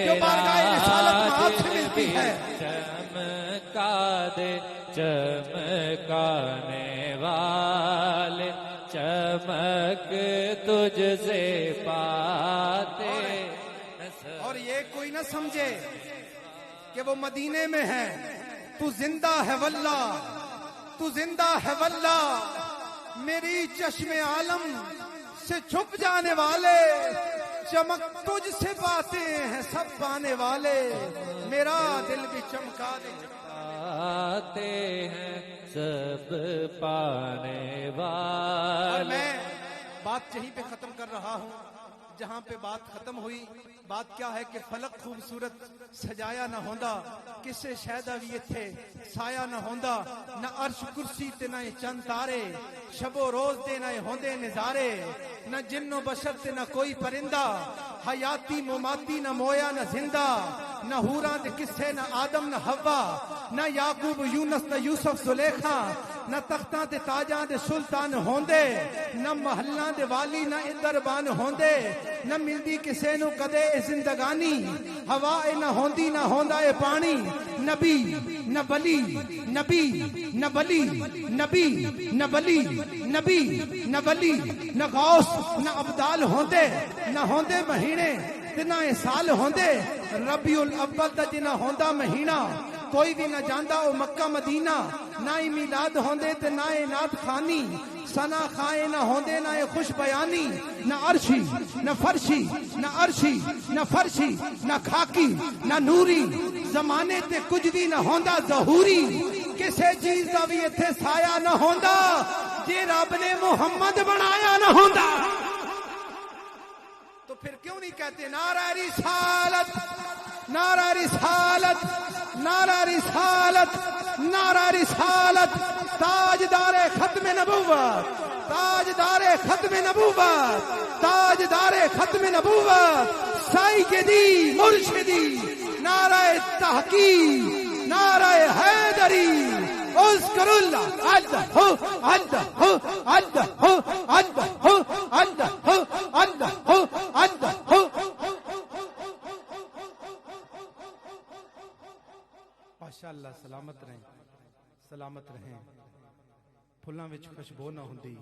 جو بارگاہ رسالت معاد سے ملتی ہے. چمکا دے چمکانے والے چمک تجھ سے پاتے. اور یہ کوئی نہ سمجھے کہ وہ مدینے میں ہے. تو زندہ ہے واللہ تو زندہ ہے واللہ میری چشم عالم سے چھپ جانے والے. چمک تجھ سے باتیں ہیں سب پانے والے میرا دل بھی چمکا دے. آتے ہیں سب پانے اور والے. میں بات یہیں پہ ختم کر رہا ہوں جہاں پہ بات ختم ہوئی. بات کیا ہے کہ فلک خوبصورت سجایا نہ ہوندا کسے شہدہ بھی تھے سایہ نہ ہوندا. نہ عرش کرسی تے نہ چند تارے شب و روز دے نہ ہوندے نظارے. نہ جن و بشر تے نہ کوئی پرندہ حیاتی مماتی نہ مویا نہ زندہ. نہ حوراں دے قصے نہ آدم نہ حوا. نہ یعقوب یونس نہ یوسف زلیخا. نہ تختاں تے تاجاں دے سلطان ہوندے. نہ محلاں دے والی نہ ادربان ہوندے. نہ ملدی کسے نو کدے زندگانی ہوا نہ ہوندی نہ ہوندا اے پانی. نبی نہ بلی نبی نہ بلی نبی نہ بلی نبی نہ بلی نہ غوث نہ ابدال ہوندے. نہ ہوندے مہینے تے نہ سال ہوندے. ربیع الاول دا جنہ ہوندا مہینہ کوئی بھی نہ جاندا او مکہ مدینہ. نہ ہی میلاد ہوندے تے نہ نعت خوانی. سنا خائے نہ ہوندے نہ خوش بیانی. نہ عرشی نہ فرشی نہ عرشی نہ فرشی نہ خاکی نہ نوری. زمانے تے کچھ بھی نہ ہوندا ظہوری. کسے چیز دا بھی ایتھے سایہ نہ ہوندا جے رب نے محمد بنایا نہ ہوندا. تو پھر کیوں نہیں کہتے نعرہ رسالت نعرہ رسالت نعرہ رسالت نعرہ رسالت. تاجدار ختم نبوت تاجدار ختم نبوت تاجدار ختم نبوت سیدی مرشدی. نعرہ تحقیق نعرہ حیدری اذکر اللہ اللہ ہو اللہ ہو اللہ ہو اللہ ہو اللہ ہو اللہ ہو اللہ ہو. ماشاءاللہ. سلامت رہیں سلامت رہیں. پھلاں وچ خوشبو نہ ہوندی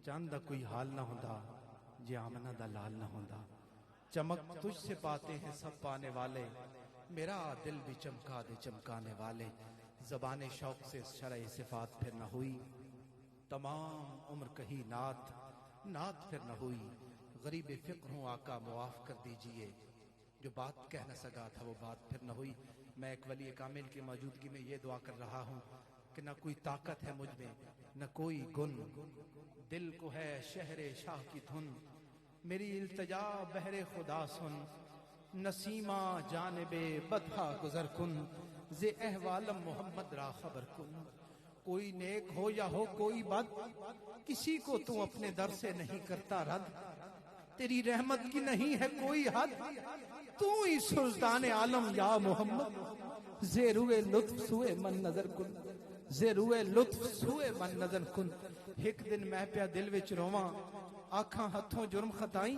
چاند دا کوئی حال نہ ہوندا جے آمنہ دا لال نہ ہوندا. چمک تجھ سے باتیں ہیں سب پانے والے میرا دل بھی چمکا دے چمکانے والے. زبان شوق سے شرع صفات پھر نہ ہوئی. تمام عمر کہی نعت نعت پھر نہ ہوئی. غریب فقر ہوں آقا معاف کر دیجئے جو بات کہہ نہ سکا تھا وہ بات پھر نہ ہوئی. میں ایک ولی کامل کی موجودگی میں یہ دعا کر رہا ہوں کہ نہ کوئی طاقت ہے مجھ میں نہ کوئی گن. دل کو ہے شہر شاہ کی دھن میری التجا بہر خدا سن. نسیمہ جانب بدھا گزر کن زِ احوالم محمد را خبر کن. کوئی نیک ہو یا ہو کوئی بد کسی کو تو اپنے در سے نہیں کرتا رد. تیری رحمت کی نہیں ہے کوئی حد تو ہی سلطان عالم یا محمد. زیروے لطف سوئے من نظر کن زیروے لطف سوئے من نظر کن. ایک دن میں پیا دل وچ رواں آکھاں ہتھوں جرم خطائیں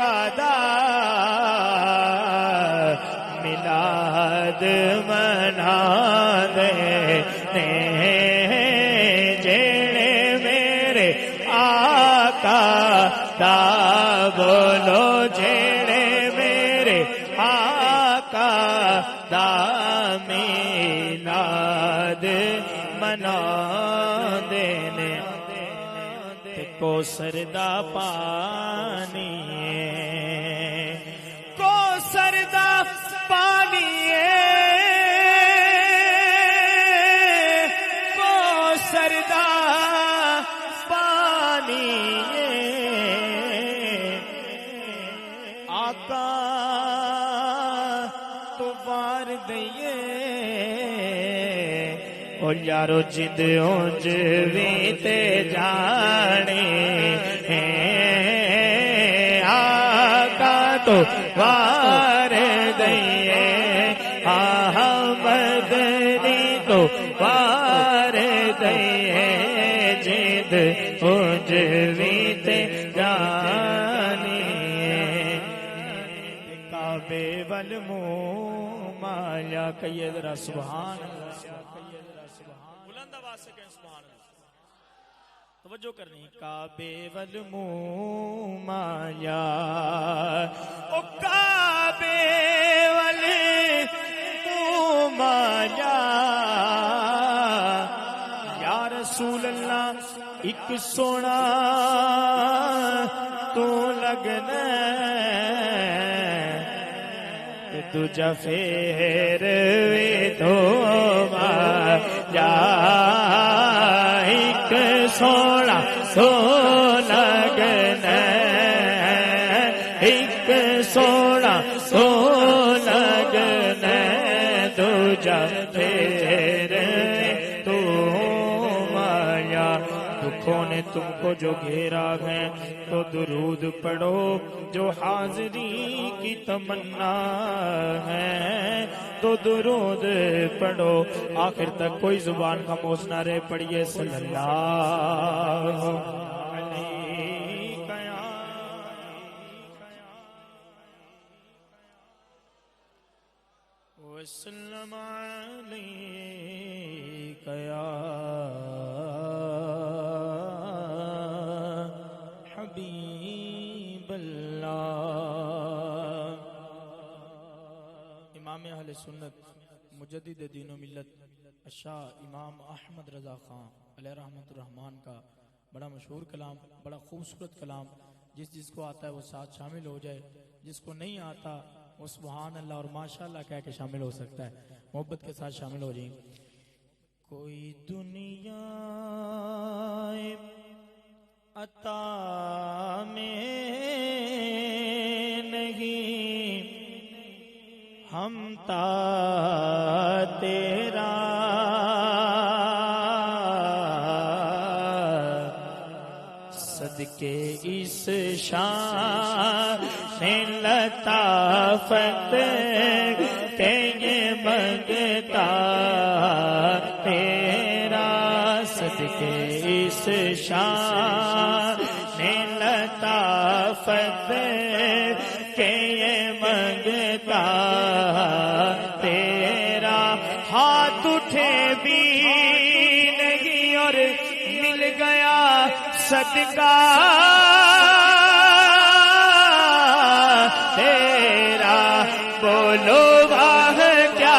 آقا دا میلاد منا دے جڑے میرے آقا دا بولو جڑے میرے آقا دا میلاد منا دینے کوثر دا پانی کوثر دا پانی کوثر دا پانی آقا تو وار دئیے اور یارو جد اونج بھی تے جانے آقا تو وار دئیے مدنی تو وار دئیے جد اونج بھی تے جانے کعبے والموم مایا کہیے ذرا سبحان اللہ بلند آواز سے کہیں سبحان اللہ توجہ کرنی کعبے والموم مایا او کعبے والموم مایا یا رسول اللہ ایک سونا تو لگنا تجھا پھر وی تو جا ایک سونا سو لگنا ایک سونا سو لگنا تجھا پھر تو مایا دکھوں نے تم کو جو گھیرا ہے تو درود پڑھو جو حاضری کی تمنا ہے تو درود پڑھو آخر تک کوئی زبان خاموش نہ رہ پڑھیے صلی اللہ علیہ وسلم علیک یا حبیب اللہ امام اہل سنت مجدد دین و ملت الشاہ امام احمد رضا خان علیہ رحمت الرحمن کا بڑا مشہور کلام بڑا خوبصورت کلام جس کو آتا ہے وہ ساتھ شامل ہو جائے جس کو نہیں آتا وہ سبحان اللہ اور ماشاءاللہ کہہ کے شامل ہو سکتا ہے محبت کے ساتھ شامل ہو جائیں کوئی دنیا عطا میں نہیں ہم تا تیرا صدقے اس شان لطافت کہ یہ منگتا تیرا صدقے اس شان لطافت کہ یہ منگتا تیرا ہاتھ اٹھے بھی نہیں اور مل گیا صدقہ تیرا بولو واہ کیا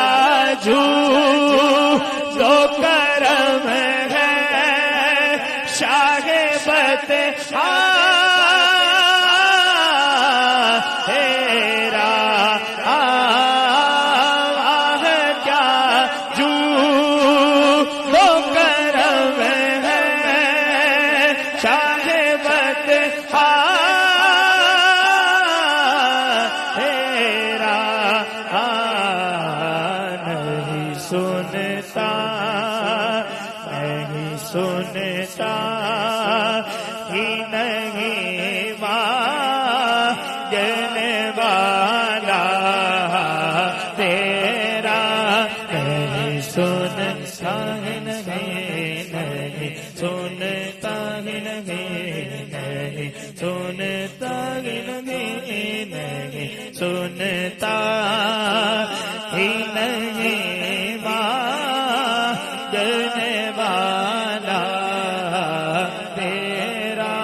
جو کرم ہے شاہ بت تیرا واہ کیا جو کرم ہے شاہ بت سنتا ہی نہیں مانگنے والا تیرا نہیں سنتا ہی نہیں سنتا ہی نہیں سنتا ہی نہیں نہیں سنتا ہی نہیں مانگنے والا تیرا،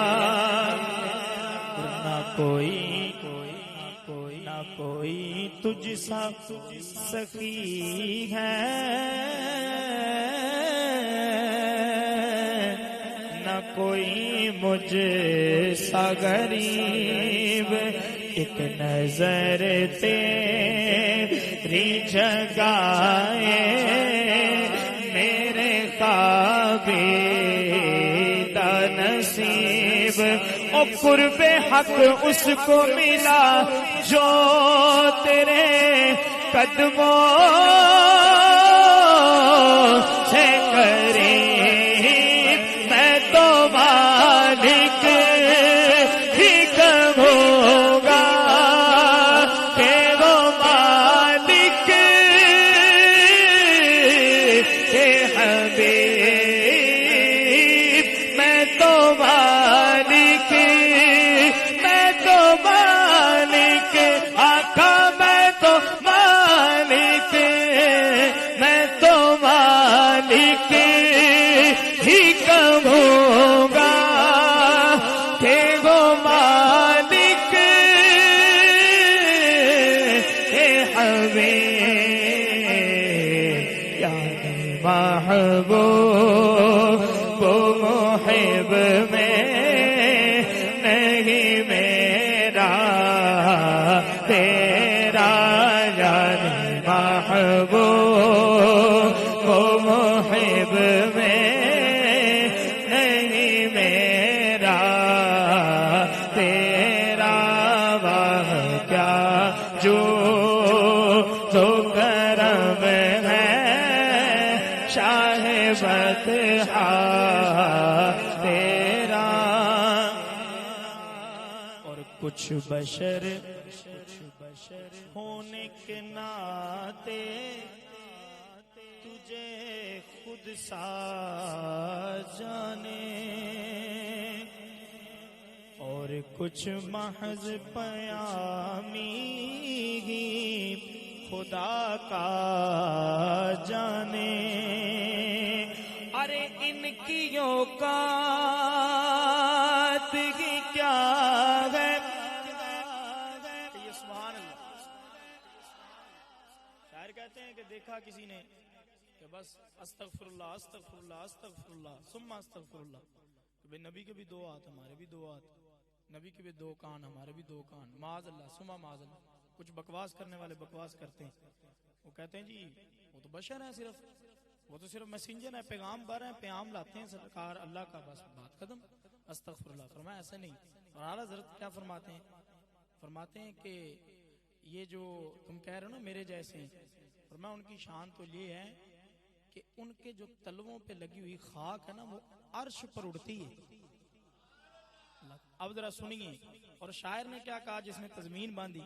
نہ کوئی نہ کوئی تجھ سا سخی ہے، نہ کوئی مجھ سا غریب، ایک نظر تیری جگائے میرے قابیدہ نصیب، او قرب حق اس کو ملا جو تیرے قدموں سے قریب، میں تو مالک ہی کہوں گا کہ وہ مالک کے حبیب، میں تو مالک آقا، میں تو مالک ہی کہوں گا کہ وہ مالک کے حبیب، یعنی محبوب وہ محب میں نہیں میرا تیرا، یعنی محبوب وہ محب میں نہیں میرا تیرا، واہ کیا جو کرم ہے شاہ بطحا تیرا، اور کچھ بشر ہونے کے ناطے تجھے خود سا جانے، اور کچھ محض پیامی ہی خدا کا جانے، ارے ان کی اوقات ہی کیا ہے، یہ سبحان اللہ۔ شاعر کہتے ہیں کہ دیکھا کسی نے کہ بس استغفر اللہ استغفر اللہ استغفر اللہ ثم استغفر اللہ، کہ بھئی نبی کے بھی دو ہاتھ ہمارے بھی دو ہاتھ، نبی کے بھی دو کان ہمارے بھی دو کان، معاذ اللہ ثم معاذ اللہ۔ کچھ بکواس کرنے والے بکواس کرتے ہیں، وہ کہتے ہیں جی وہ تو بشر ہیں، صرف وہ تو صرف میسنجر ہیں، پیغام بر ہیں، پیغام لاتے ہیں سرکار اللہ کا، بس بات ختم۔ استغفر اللہ۔ فرمایا ایسا نہیں۔ اور اعلیٰ حضرت کیا فرماتے ہیں؟ فرماتے ہیں کہ یہ جو تم کہہ رہے ہو نا میرے جیسے، فرمایا ان کی شان تو یہ ہے کہ ان کے جو تلووں پہ لگی ہوئی خاک ہے نا وہ عرش پر اڑتی ہے۔ اب ذرا سنیے، اور شاعر نے کیا کہا جس نے تضمین باندھی،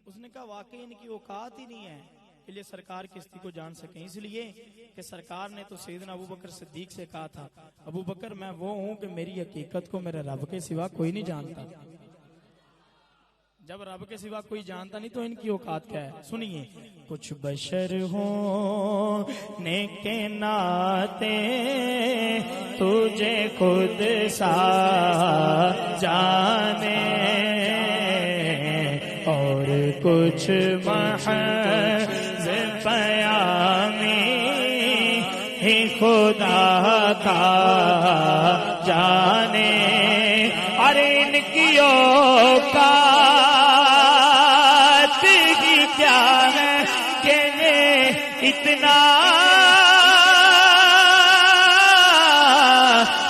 اس نے کہا واقعی ان کی اوقات ہی نہیں ہے کہ یہ سرکار کی ہستی کو جان سکیں، اس لیے کہ سرکار نے تو سیدنا ابو بکر صدیق سے کہا تھا، ابو بکر میں وہ ہوں کہ میری حقیقت کو میرے رب کے سوا کوئی نہیں جانتا۔ جب رب کے سوا کوئی جانتا نہیں تو ان کی اوقات کیا ہے؟ سنیے، کچھ بشر ہونے کے ناطے تجھے خود سا جانے، اور کچھ محض پیامی ہی خدا کا جانے، ارے ان کی اوقات ہی کیا ہے کہ اتنا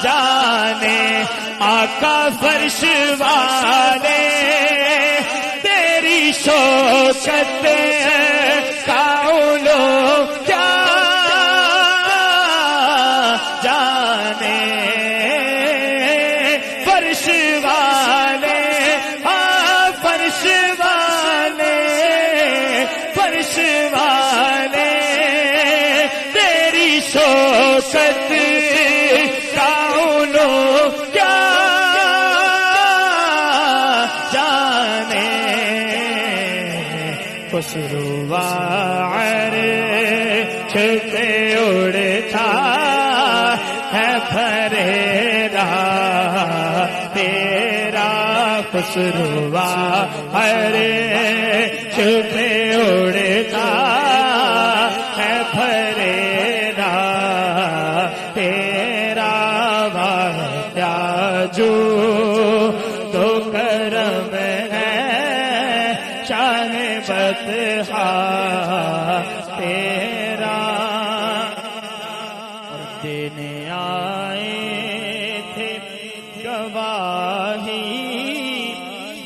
جانے، آقا فرش والے تیری شوکت کا علو کیا جانے، فرش والے ہاں فرش والے فرش والے تیری شوکت کا علو کیا جانے، خسروا عرش پہ اڑتا ہے پھریرا تیرا خسروا عرش پہ اڑتا ہے پھریرا تیرا واقعہ جو تو کرم ہے شاہ بطحا تیرا اور دینے آئے تھے گواہی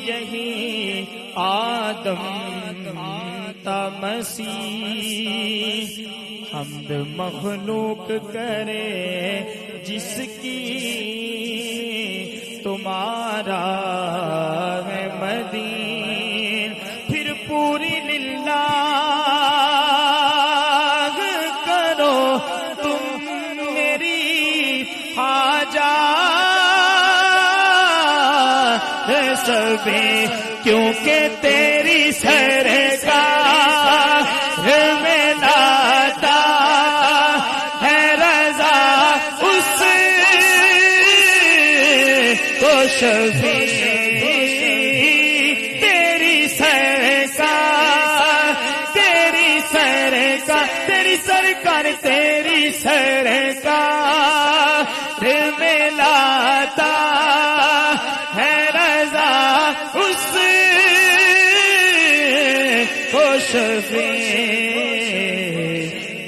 یہی آدم تا مسیح حمد مخلوق کرے جس کی تمہارا ہے مدین پھر پوری للہ کرو تم میری حاجات سبھی کیونکہ تیری سرکار میں لاتا ہے رضا اس کو شفیع تیری سرکار تیری سرکار تیری سرکار تیری سرکار میں لاتا ہے رضا اس کو شفیع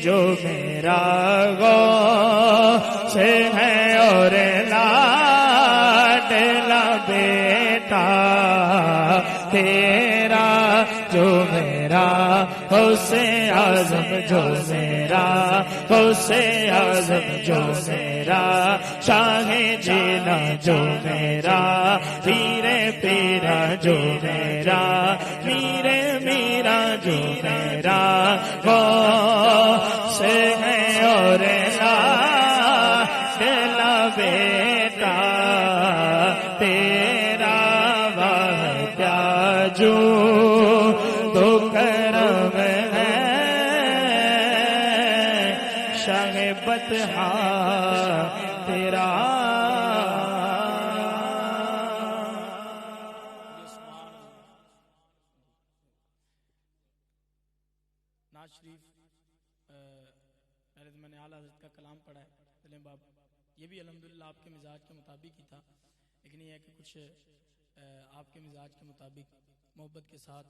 جو میرا غوث ہے اور لاڈلا بیٹا تیرا جو میرا غوث اعظم جو میرا غوث اعظم جو میرا شاہ جینا جو میرا پیر پیرا جو میرا پیر میرا جو میرا غوث ہے اور لاڈلا بیٹا تیرا واقعہ جو تو کرم ہے شاہ بطحا تیرا نعت شریف پہلے تو میں نے اعلیٰ حضرت کا کلام پڑھا ہے سلیم باب یہ بھی الحمدللہ آپ کے مزاج کے مطابق ہی تھا لیکن یہ ہے کہ کچھ آپ کے مزاج کے مطابق محبت کے ساتھ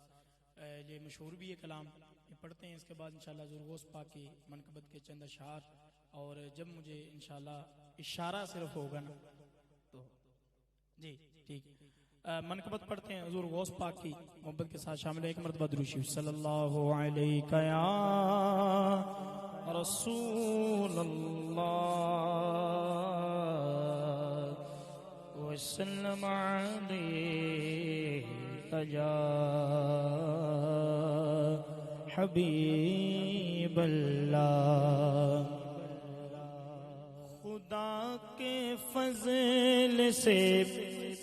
یہ مشہور بھی ہے کلام یہ پڑھتے ہیں اس کے بعد انشاءاللہ حضور غوث پاک کی منقبت کے چند اشعار اور جب مجھے انشاءاللہ اشارہ صرف ہوگا نا تو جی ٹھیک منقبت پڑھتے ہیں حضور غوث پاک کی محبت کے ساتھ شامل ہے ایک مرتبہ درود شریف صلی اللہ علیہ یا رسول اللہ وسلم علیہ یا حبیب اللہ خدا کے فضل سے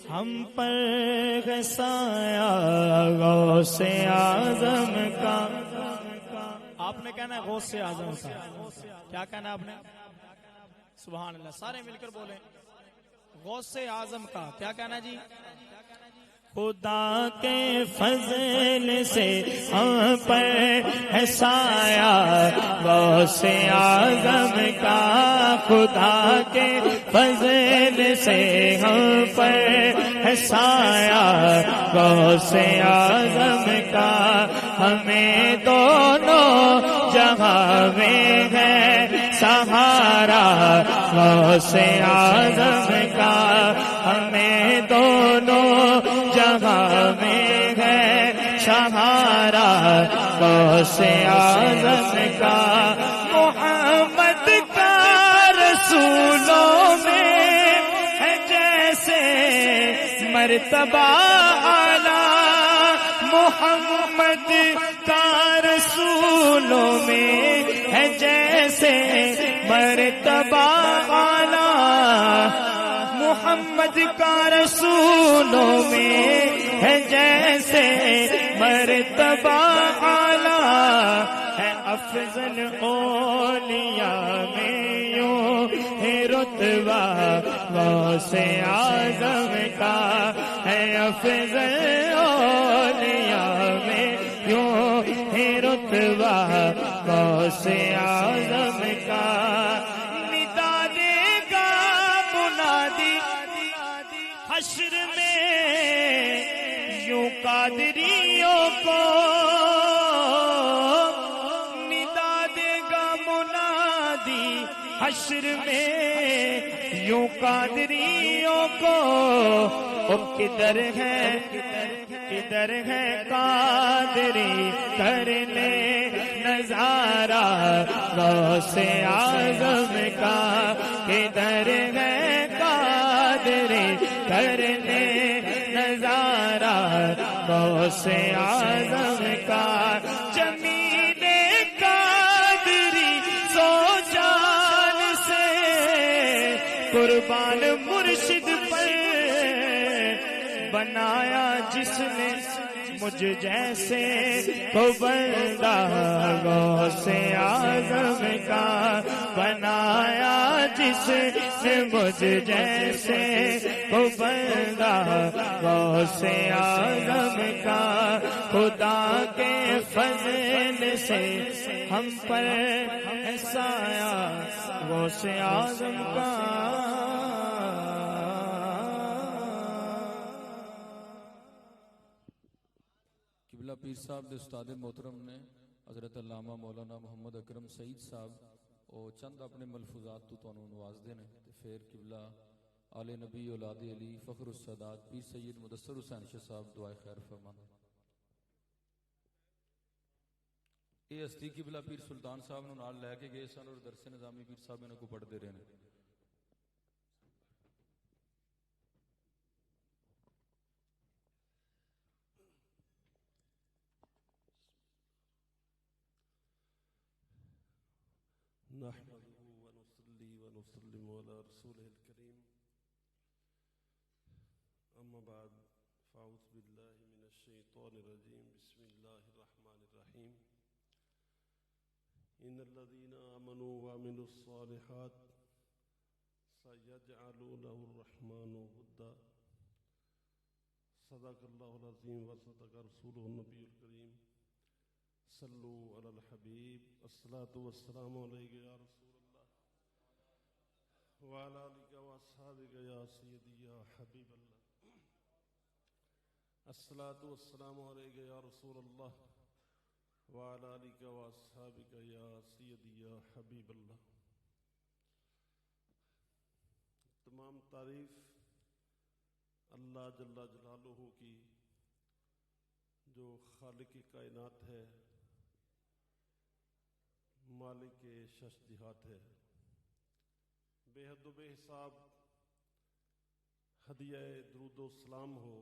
ہم پر غسایا غوث اعظم کا آپ نے کہنا ہے غوث اعظم کا کیا کہنا ہے آپ نے سبحان اللہ سارے مل کر بولیں غوث اعظم کا کیا کہنا ہے جی خدا کے فضل سے ہم پر ہے سایہ غوث اعظم کا خدا کے فضل سے ہم پر ہے سایہ غوث اعظم کا ہمیں دونوں جہاں میں ہے سہارا غوث اعظم کا ہمیں دونوں جہاں میں ہے سہارا غوث اعظم کا محمد کا رسولوں میں ہے جیسے مرتبہ اعلیٰ محمد کا رسولوں میں ہے جیسے مرتبہ اعلیٰ محمد کا رسولوں میں ہے جیسے مرتبہ اعلیٰ ہے افضل اولیاء میں یوں ہے رتبہ غوث اعظم کا ہے افضل اولیاء میں یوں ہے رتبہ غوث اعظم کا ندا دے گا منادی حشر میں یوں قادریوں کو ندا دے گا منادی حشر میں یوں قادریوں کو کدھر ہے قادری کرنے نظارہ غوث اعظم کا کدھر ہے قادری کرنے نظارہ غوث اعظم کا جمیل قادری سو جان سے قربان مرشد پر بنایا جس نے مجھ جیسے کو بندہ غوث اعظم کا بنایا جس نے مجھ جیسے کو بندہ غوث اعظم کا خدا کے فضل سے ہم پر سایہ غوث اعظم کا پیر صاحب دے استاد محترم نے حضرت علامہ مولانا محمد اکرم سعید صاحب اور چند اپنے ملفوظات تو تانوں نواز دے نے تے پھر قبلہ آل نبی اولاد علی فخر السادات پیر سید مدثر حسین شاہ صاحب دعائے خیر فرمانے. یہ ہستی قبلہ پیر سلطان صاحب نو نال لے کے گئے سن اور درس نظامی پیر صاحب انہاں کو پڑھتے رہے نے. نحمده ونصلي ونسلم على رسوله الكريم أما بعد فأعوذ بالله من الشيطان الرجيم بسم الله الرحمن الرحيم إن الذين آمنوا وعملوا الصالحات سيجعل له الرحمن ودا صدق الله العظيم وصدق رسوله النبي الكريم صلو علی الحبیب الصلاة والسلام علیک یا رسول اللہ وعلی آلک واصحابک یا سیدی یا حبیب اللہ الصلاة والسلام علیک یا رسول اللہ وعلی آلک واصحابک یا سیدی یا حبیب اللہ. تمام تعریف اللہ جل جلالہ کی جو خالق کائنات ہے، مالک شش جہات ہے. بے حد و بے حساب ہدیہ درود و سلام ہو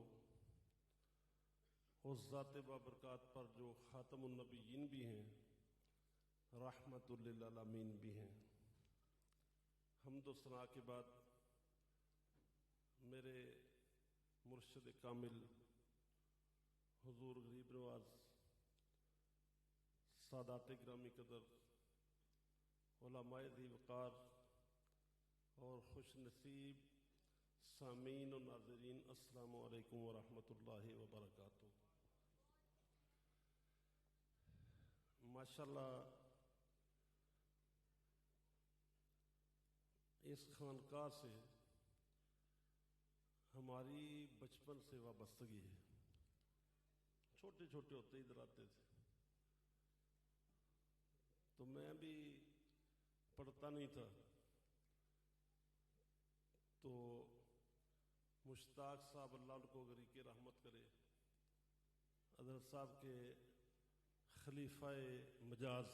اس ذات بابرکات پر جو خاتم النبیین بھی ہیں، رحمت للعالمین بھی ہیں. حمد و ثنا کے بعد میرے مرشد کامل حضور غریب نواز سادات گرامی قدر علماء ذی وقار اور خوش نصیب سامعین و ناظرین، السلام علیکم ورحمۃ اللہ وبرکاتہ. ماشاءاللہ اس خانقاہ سے ہماری بچپن سے وابستگی ہے. چھوٹے چھوٹے ہوتے ادھر آتے تھے تو میں بھی پڑھتا نہیں تھا، تو مشتاق صاحب اللہ ان کو غریق رحمت کرے، حضرت صاحب کے خلیفہ مجاز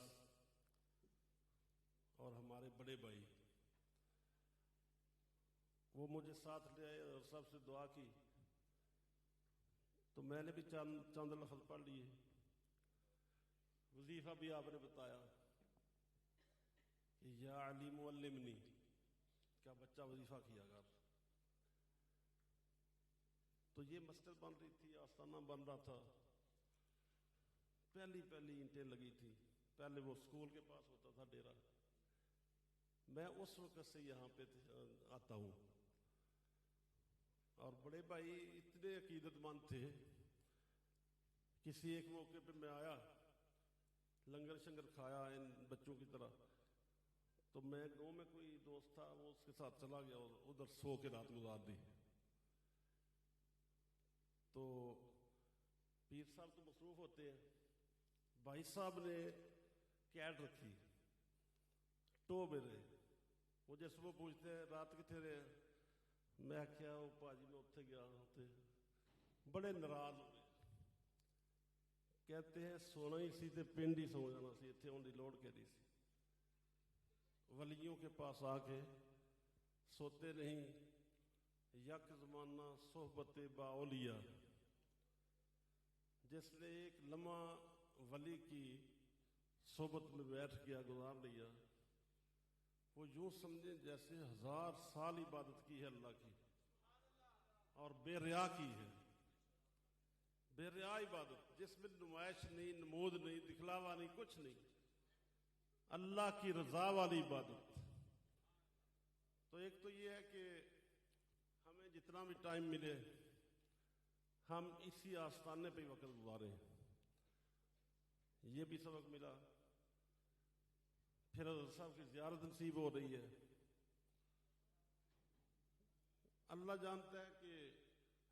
اور ہمارے بڑے بھائی، وہ مجھے ساتھ لے آئے اور سب سے دعا کی، تو میں نے بھی چند لفظ پڑھ لیے. وظیفہ بھی آپ نے بتایا کہ یا علی معلمنی، کیا بچہ وظیفہ کیا کر. تو یہ مسجد بن رہی تھی، آستانہ بن رہا تھا، پہلی اینٹیں لگی تھی، پہلے وہ اسکول کے پاس ہوتا تھا ڈیرا، میں اس وقت سے یہاں پہ آتا ہوں. اور بڑے بھائی اتنے عقیدت مند تھے. کسی ایک موقع پہ میں آیا، لنگر شنگر کھایا ان بچوں کی طرح، تو میں گاؤں میں کوئی دوست تھا، وہ اس کے ساتھ چلا گیا اور ادھر سو کے رات گزار دی. تو پیر صاحب تو مصروف ہوتے ہیں، بھائی صاحب نے کیٹ رکھی ٹو میرے، مجھے صبح پوچھتے ہیں رات کتنے رہے، میں کیا وہ پاجی میں اتنے گیا ہوتے، بڑے ناراض ہو گئے. کہتے ہیں سونا ہی سی تے پنڈ ہی سو جانا سی، اتنے آن دی لوڑ کہ نہیں سی. ولیوں کے پاس آ کے سوتے نہیں. یک زمانہ صحبت با اولیاء، جس نے ایک لمحہ ولی کی صحبت میں بیٹھ گیا، گزار لیا، وہ یوں سمجھیں جیسے 1000 سال عبادت کی ہے اللہ کی، اور بے ریا کی ہے. بے ریا عبادت جس میں نمائش نہیں، نمود نہیں، دکھلاوا نہیں، کچھ نہیں، اللہ کی رضا والی عبادت. تو ایک تو یہ ہے کہ ہمیں جتنا بھی ٹائم ملے ہم اسی آستانے پہ وقت گزاریں. یہ بھی سبق ملا. پھر حضرت صاحب کی زیارت نصیب ہو رہی ہے. اللہ جانتا ہے کہ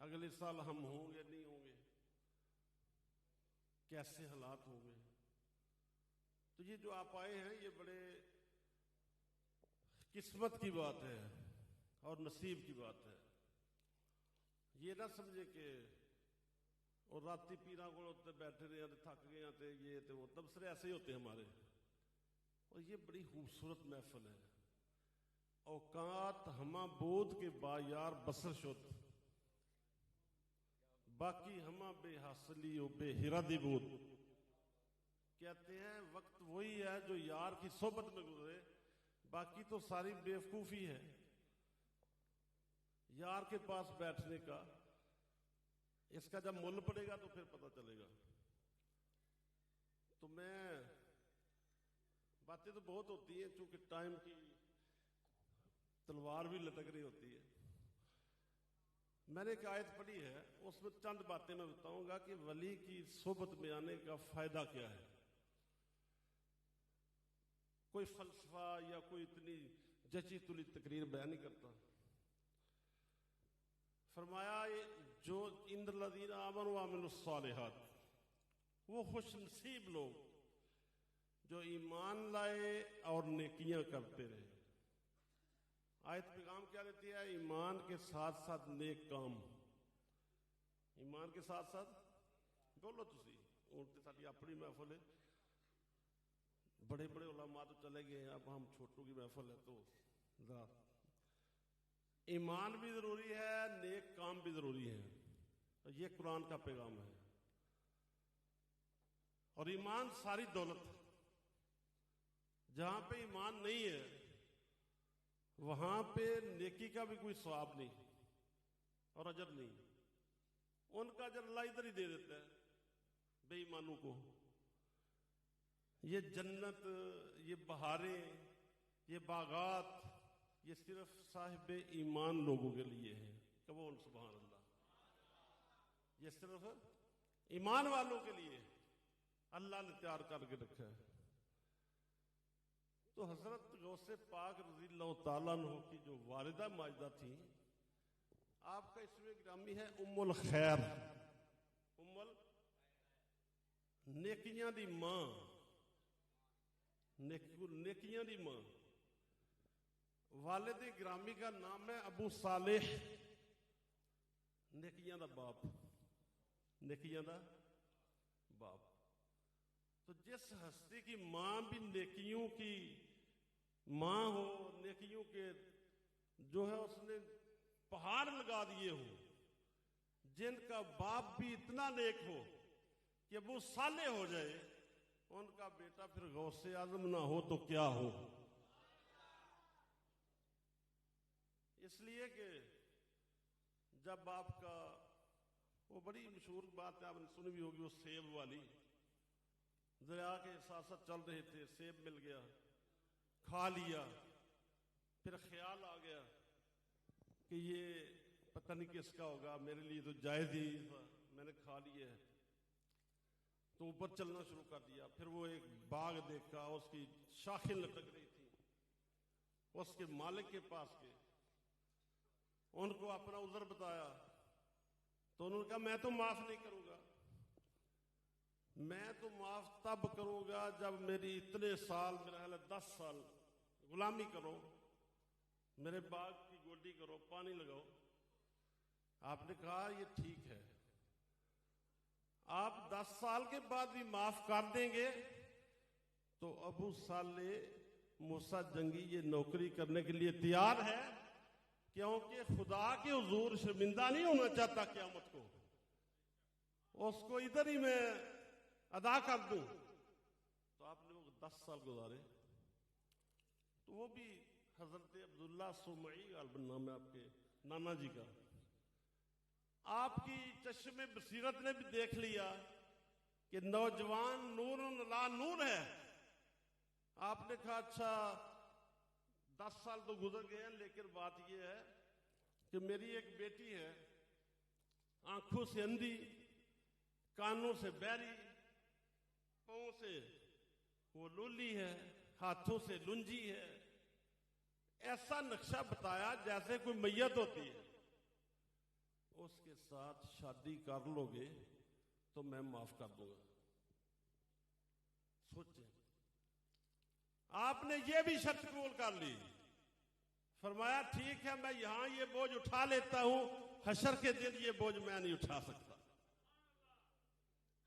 اگلے سال ہم ہوں گے نہیں ہوں گے، کیسے حالات ہوں گے. تو یہ جو آپ آئے ہیں یہ بڑے قسمت کی بات ہے اور نصیب کی بات ہے. یہ نہ سمجھے کہ اور راتی پیرا کو بیٹھے رہے ہیں تھک گئے ہیں تے یہ تے وہ، تبصرے ایسے ہی ہوتے ہیں ہمارے. اور یہ بڑی خوبصورت محفل ہے. اوقات ہما بود کے با یار بسر شد، باقی ہما بے حاصلی و بے ہرادی بود. کہتے ہیں وقت وہی ہے جو یار کی صحبت میں گزرے، باقی تو ساری بیوقوفی ہے. یار کے پاس بیٹھنے کا، اس کا جب مول پڑے گا تو پھر پتہ چلے گا. تو میں باتیں تو بہت ہوتی ہیں، چونکہ ٹائم کی تلوار بھی لٹک رہی ہوتی ہے. میں نے ایک آیت پڑھی ہے، اس میں چند باتیں میں بتاؤں گا کہ ولی کی صحبت میں آنے کا فائدہ کیا ہے. کوئی فلسفہ یا کوئی اتنی جچی تلی تقریر بیان نہیں کرتا. فرمایا جو اندر الذین آمنوا وعملوا الصالحات، وہ خوش نصیب لوگ جو ایمان لائے اور نیکیاں کرتے رہے. آیت پیغام کیا دیتی ہے؟ ایمان کے ساتھ ساتھ نیک کام. ایمان کے ساتھ ساتھ بولو تسی، اونتے ساری اپنی محفل ہے، بڑے بڑے علماء تو چلے گئے ہیں، اب ہم چھوٹوں کی محفل ہے تو ذرا ایمان بھی ضروری ہے، نیک کام بھی ضروری ہے. یہ قرآن کا پیغام ہے. اور ایمان ساری دولت ہے. جہاں پہ ایمان نہیں ہے وہاں پہ نیکی کا بھی کوئی ثواب نہیں اور اجر نہیں. ان کا اجر اللہ ادھر ہی دے دیتا ہے بے ایمانوں کو. یہ جنت، یہ بہاریں، یہ باغات، یہ صرف صاحب ایمان لوگوں کے لیے ہے. کون سبحان اللہ. یہ صرف ایمان والوں کے لیے اللہ نے تیار کر کے رکھا ہے. تو حضرت غوث پاک رضی اللہ تعالیٰ عنہ کی جو والدہ ماجدہ تھی، آپ کا اسم گرامی ہے ام الخیر، نیکیاں دی ماں، نیکیاں دی ماں. والد گرامی کا نام ہے ابو صالح، نیکیاں دا باپ، نیکیاں دا باپ. تو جس ہستی کی ماں بھی نیکیوں کی ماں ہو، نیکیوں کے جو ہے اس نے پہاڑ لگا دیے ہو، جن کا باپ بھی اتنا نیک ہو کہ ابو صالح ہو جائے، ان کا بیٹا پھر غوث اعظم نہ ہو تو کیا ہو. اس لیے کہ جب آپ کا وہ بڑی مشہور بات ہے، آپ نے سنی بھی ہوگی، وہ سیب والی، دریا کے ساتھ ساتھ چل رہے تھے، سیب مل گیا، کھا لیا، پھر خیال آ گیا کہ یہ پتہ نہیں کس کا ہوگا، میرے لیے تو جائز ہی تھا، میں نے کھا لیا ہے، تو اوپر چلنا شروع کر دیا۔ پھر وہ ایک باغ دیکھا، اس کی شاخیں لٹک رہی تھی، اس کے مالک کے پاس گئے، ان کو اپنا عذر بتایا، تو انہوں نے کہا میں تو معاف نہیں کروں گا، میں تو معاف تب کروں گا جب میری اتنے سال، میرا خیال ہے 10 سال غلامی کرو، میرے باغ کی گوڈی کرو، پانی لگاؤ۔ آپ نے کہا یہ ٹھیک ہے، آپ 10 سال کے بعد بھی معاف کر دیں گے تو ابو صالح موسیٰ جنگی یہ نوکری کرنے کے لیے تیار ہے، کیونکہ خدا کے حضور شرمندہ نہیں ہونا چاہتا قیامت کو، اس کو ادھر ہی میں ادا کر دوں۔ تو آپ نے وہ 10 سال گزارے، تو وہ بھی حضرت عبداللہ سمعی غالباً نام ہے آپ کے نانا جی کا، آپ کی چشم بصیرت نے بھی دیکھ لیا کہ نوجوان نور لا نور ہے۔ آپ نے کہا اچھا 10 سال تو گزر گئے ہیں، لیکن بات یہ ہے کہ میری ایک بیٹی ہے، آنکھوں سے اندھی، کانوں سے بہری، پاؤں سے وہ لولی ہے، ہاتھوں سے لنجی ہے، ایسا نقشہ بتایا جیسے کوئی میت ہوتی ہے، اس کے ساتھ شادی کر لو گے تو میں معاف کر دوں گا۔ سوچیں، آپ نے یہ بھی شرط قبول کر لی، فرمایا ٹھیک ہے میں یہاں یہ بوجھ اٹھا لیتا ہوں، حشر کے دن یہ بوجھ میں نہیں اٹھا سکتا،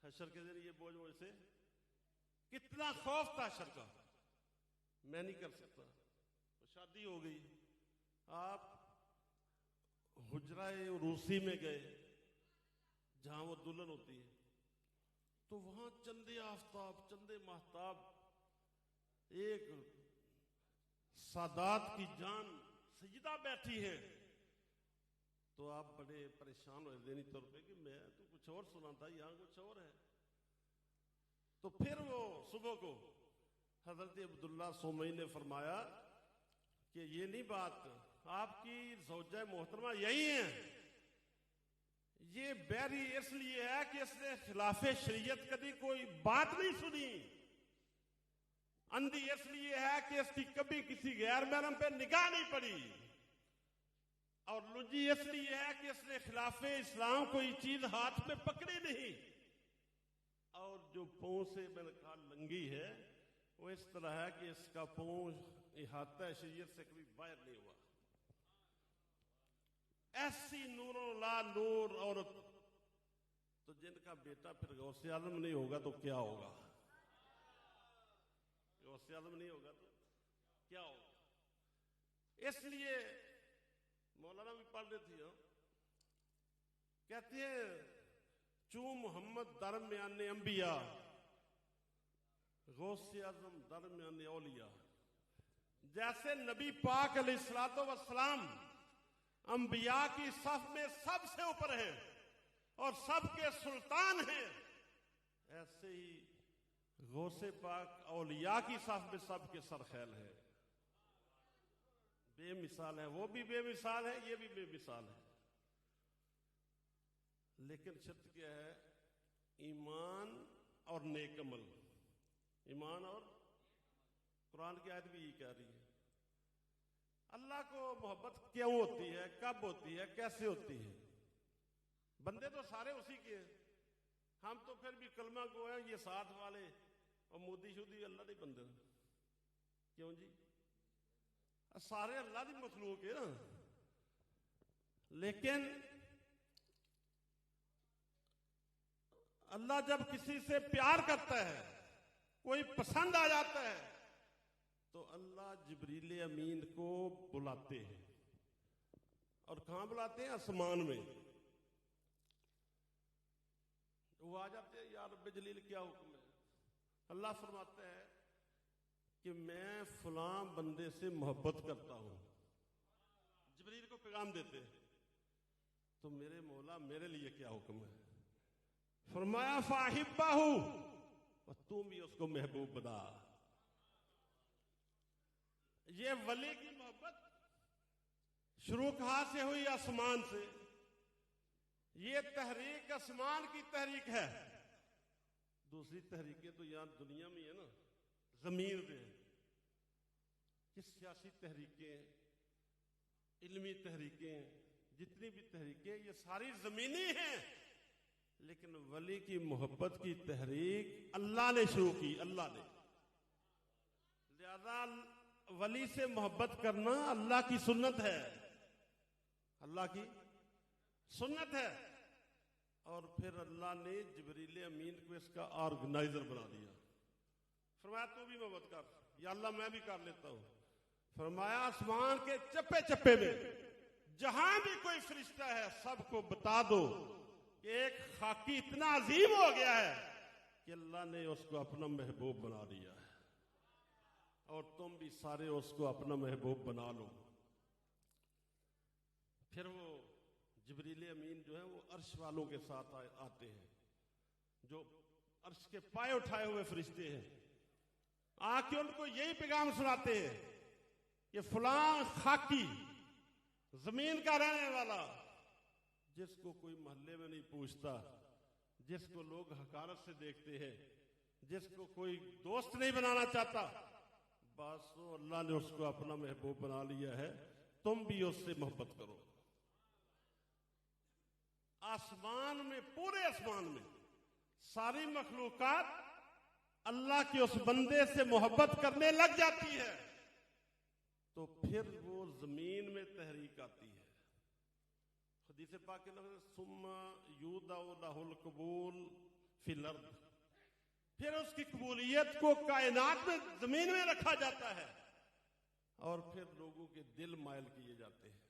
حشر کے دن یہ بوجھ مجھ سے، کتنا خوف تھا حشر کا، میں نہیں کر سکتا۔ شادی ہو گئی، آپ حجرہ عروسی میں گئے جہاں وہ دلہن ہوتی ہے، تو وہاں چندے آفتاب، چندے ماہتاب، ایک سادات کی جان سیدہ بیٹھی ہے، تو آپ بڑے پریشان ہوئے ذہنی طور پہ کہ میں تو کچھ اور سنا تھا، یہاں کچھ اور ہے۔ تو پھر وہ صبح کو حضرت عبداللہ سومئی نے فرمایا کہ یہ نہیں بات، آپ کی زوجہ محترمہ یہی ہیں، یہ بیری اس لیے ہے کہ اس نے خلاف شریعت کبھی کوئی بات نہیں سنی، اندھی اس لیے ہے کہ اس کی کبھی کسی غیر محرم پہ نگاہ نہیں پڑی، اور لنجی اس لیے ہے کہ اس نے خلاف اسلام کوئی چیز ہاتھ میں پکڑی نہیں، اور جو پاؤں سے میں نے کہا لنگی ہے وہ اس طرح ہے کہ اس کا پاؤں احاطہ شریعت سے کبھی باہر نہیں ہوا۔ ایسی نور لا نور عورت، تو جن کا بیٹا پھر غوث اعظم نہیں ہوگا تو کیا ہوگا؟ غوث اعظم نہیں ہوگا تو کیا ہوگا؟ اس لیے مولانا بھی پڑھ رہے تھے، کہتے ہیں چوں محمد درمیان انبیاء، غوث اعظم درمیان اولیاء، جیسے نبی پاک علیہ الصلوۃ والسلام انبیاء کی صف میں سب سے اوپر ہیں اور سب کے سلطان ہیں، ایسے ہی غوث پاک اولیاء کی صف میں سب کے سرخیل ہے، بے مثال ہے، وہ بھی بے مثال ہے، یہ بھی بے مثال ہے۔ لیکن شرط کیا ہے؟ ایمان اور نیک عمل، ایمان اور، قرآن کی آیت بھی یہ کہہ رہی ہے۔ اللہ کو محبت کیوں ہوتی ہے، کب ہوتی ہے، کیسے ہوتی ہے؟ بندے تو سارے اسی کے ہیں، ہم تو پھر بھی کلمہ کو ہیں، یہ ساتھ والے اور مودی شودی اللہ نہیں بندے، کیوں جی؟ سارے اللہ کی مخلوق ہے نا، لیکن اللہ جب کسی سے پیار کرتا ہے، کوئی پسند آ جاتا ہے، تو اللہ جبریل امین کو بلاتے ہیں، اور کہاں بلاتے ہیں؟ آسمان میں وہ آ جاتے ہیں، یا رب جلیل کیا حکم ہے؟ اللہ فرماتا ہے کہ میں فلاں بندے سے محبت کرتا ہوں، جبریل کو پیغام دیتے ہیں، تو میرے مولا میرے لیے کیا حکم ہے؟ فرمایا فاحبہ، تم بھی اس کو محبوب بنا. یہ ولی کی محبت شروع کہاں سے ہوئی؟ آسمان سے. یہ تحریک آسمان کی تحریک ہے. دوسری تحریکیں تو یہاں دنیا میں ہے نا، زمین پہ ہے. یہ سیاسی تحریکیں، علمی تحریکیں، جتنی بھی تحریکیں، یہ ساری زمینی ہیں. لیکن ولی کی محبت کی تحریک اللہ نے شروع کی، اللہ نے. لہذا ولی سے محبت کرنا اللہ کی سنت ہے، اللہ کی سنت ہے. اور پھر اللہ نے جبریل امین کو اس کا آرگنائزر بنا دیا. فرمایا تو بھی محبت کر. یا اللہ میں بھی کر لیتا ہوں. فرمایا آسمان کے چپے چپے میں جہاں بھی کوئی فرشتہ ہے سب کو بتا دو کہ ایک خاکی اتنا عظیم ہو گیا ہے کہ اللہ نے اس کو اپنا محبوب بنا دیا ہے، اور تم بھی سارے اس کو اپنا محبوب بنا لو. پھر وہ جبریل امین جو ہے وہ عرش والوں کے ساتھ آتے ہیں، جو عرش کے پائے اٹھائے ہوئے فرشتے ہیں. آ کے ان کو یہی پیغام سناتے ہیں کہ فلاں خاکی زمین کا رہنے والا، جس کو کوئی محلے میں نہیں پوچھتا، جس کو لوگ حقارت سے دیکھتے ہیں، جس کو کوئی دوست نہیں بنانا چاہتا، بس اللہ نے اس کو اپنا محبوب بنا لیا ہے. تم بھی اس سے محبت کرو. آسمان میں، پورے آسمان میں ساری مخلوقات اللہ کے اس بندے سے محبت کرنے لگ جاتی ہے، تو پھر وہ زمین میں تحریک آتی ہے. حدیث پاک کے لفظ ثم یودع لہ القبول فی الارض، پھر اس کی قبولیت کو کائنات میں، زمین میں رکھا جاتا ہے، اور پھر لوگوں کے دل مائل کیے جاتے ہیں.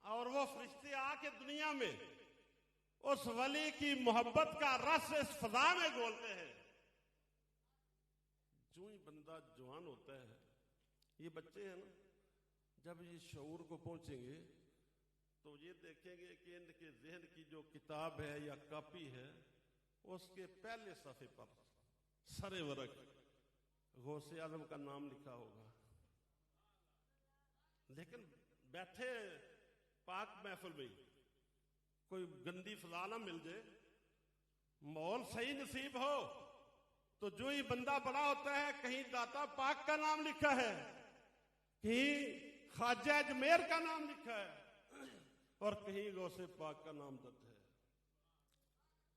اور وہ فرشتے آ کے دنیا میں اس ولی کی محبت کا رس اس فضا میں گھولتے ہیں. جو ہی بندہ جوان ہوتا ہے، یہ بچے ہیں نا، جب یہ شعور کو پہنچیں گے تو یہ دیکھیں گے کہ ان کے ذہن کی جو کتاب ہے یا کاپی ہے، اس کے پہلے صفحے پر سر ورق غوث اعظم کا نام لکھا ہوگا. لیکن بیٹھے پاک محفل میں کوئی گندی فضا نہ مل جائے، ماحول صحیح نصیب ہو، تو جو ہی بندہ بڑا ہوتا ہے، کہیں داتا پاک کا نام لکھا ہے، کہیں خواجہ اجمیر کا نام لکھا ہے، اور کہیں غوث پاک کا نام درج ہے.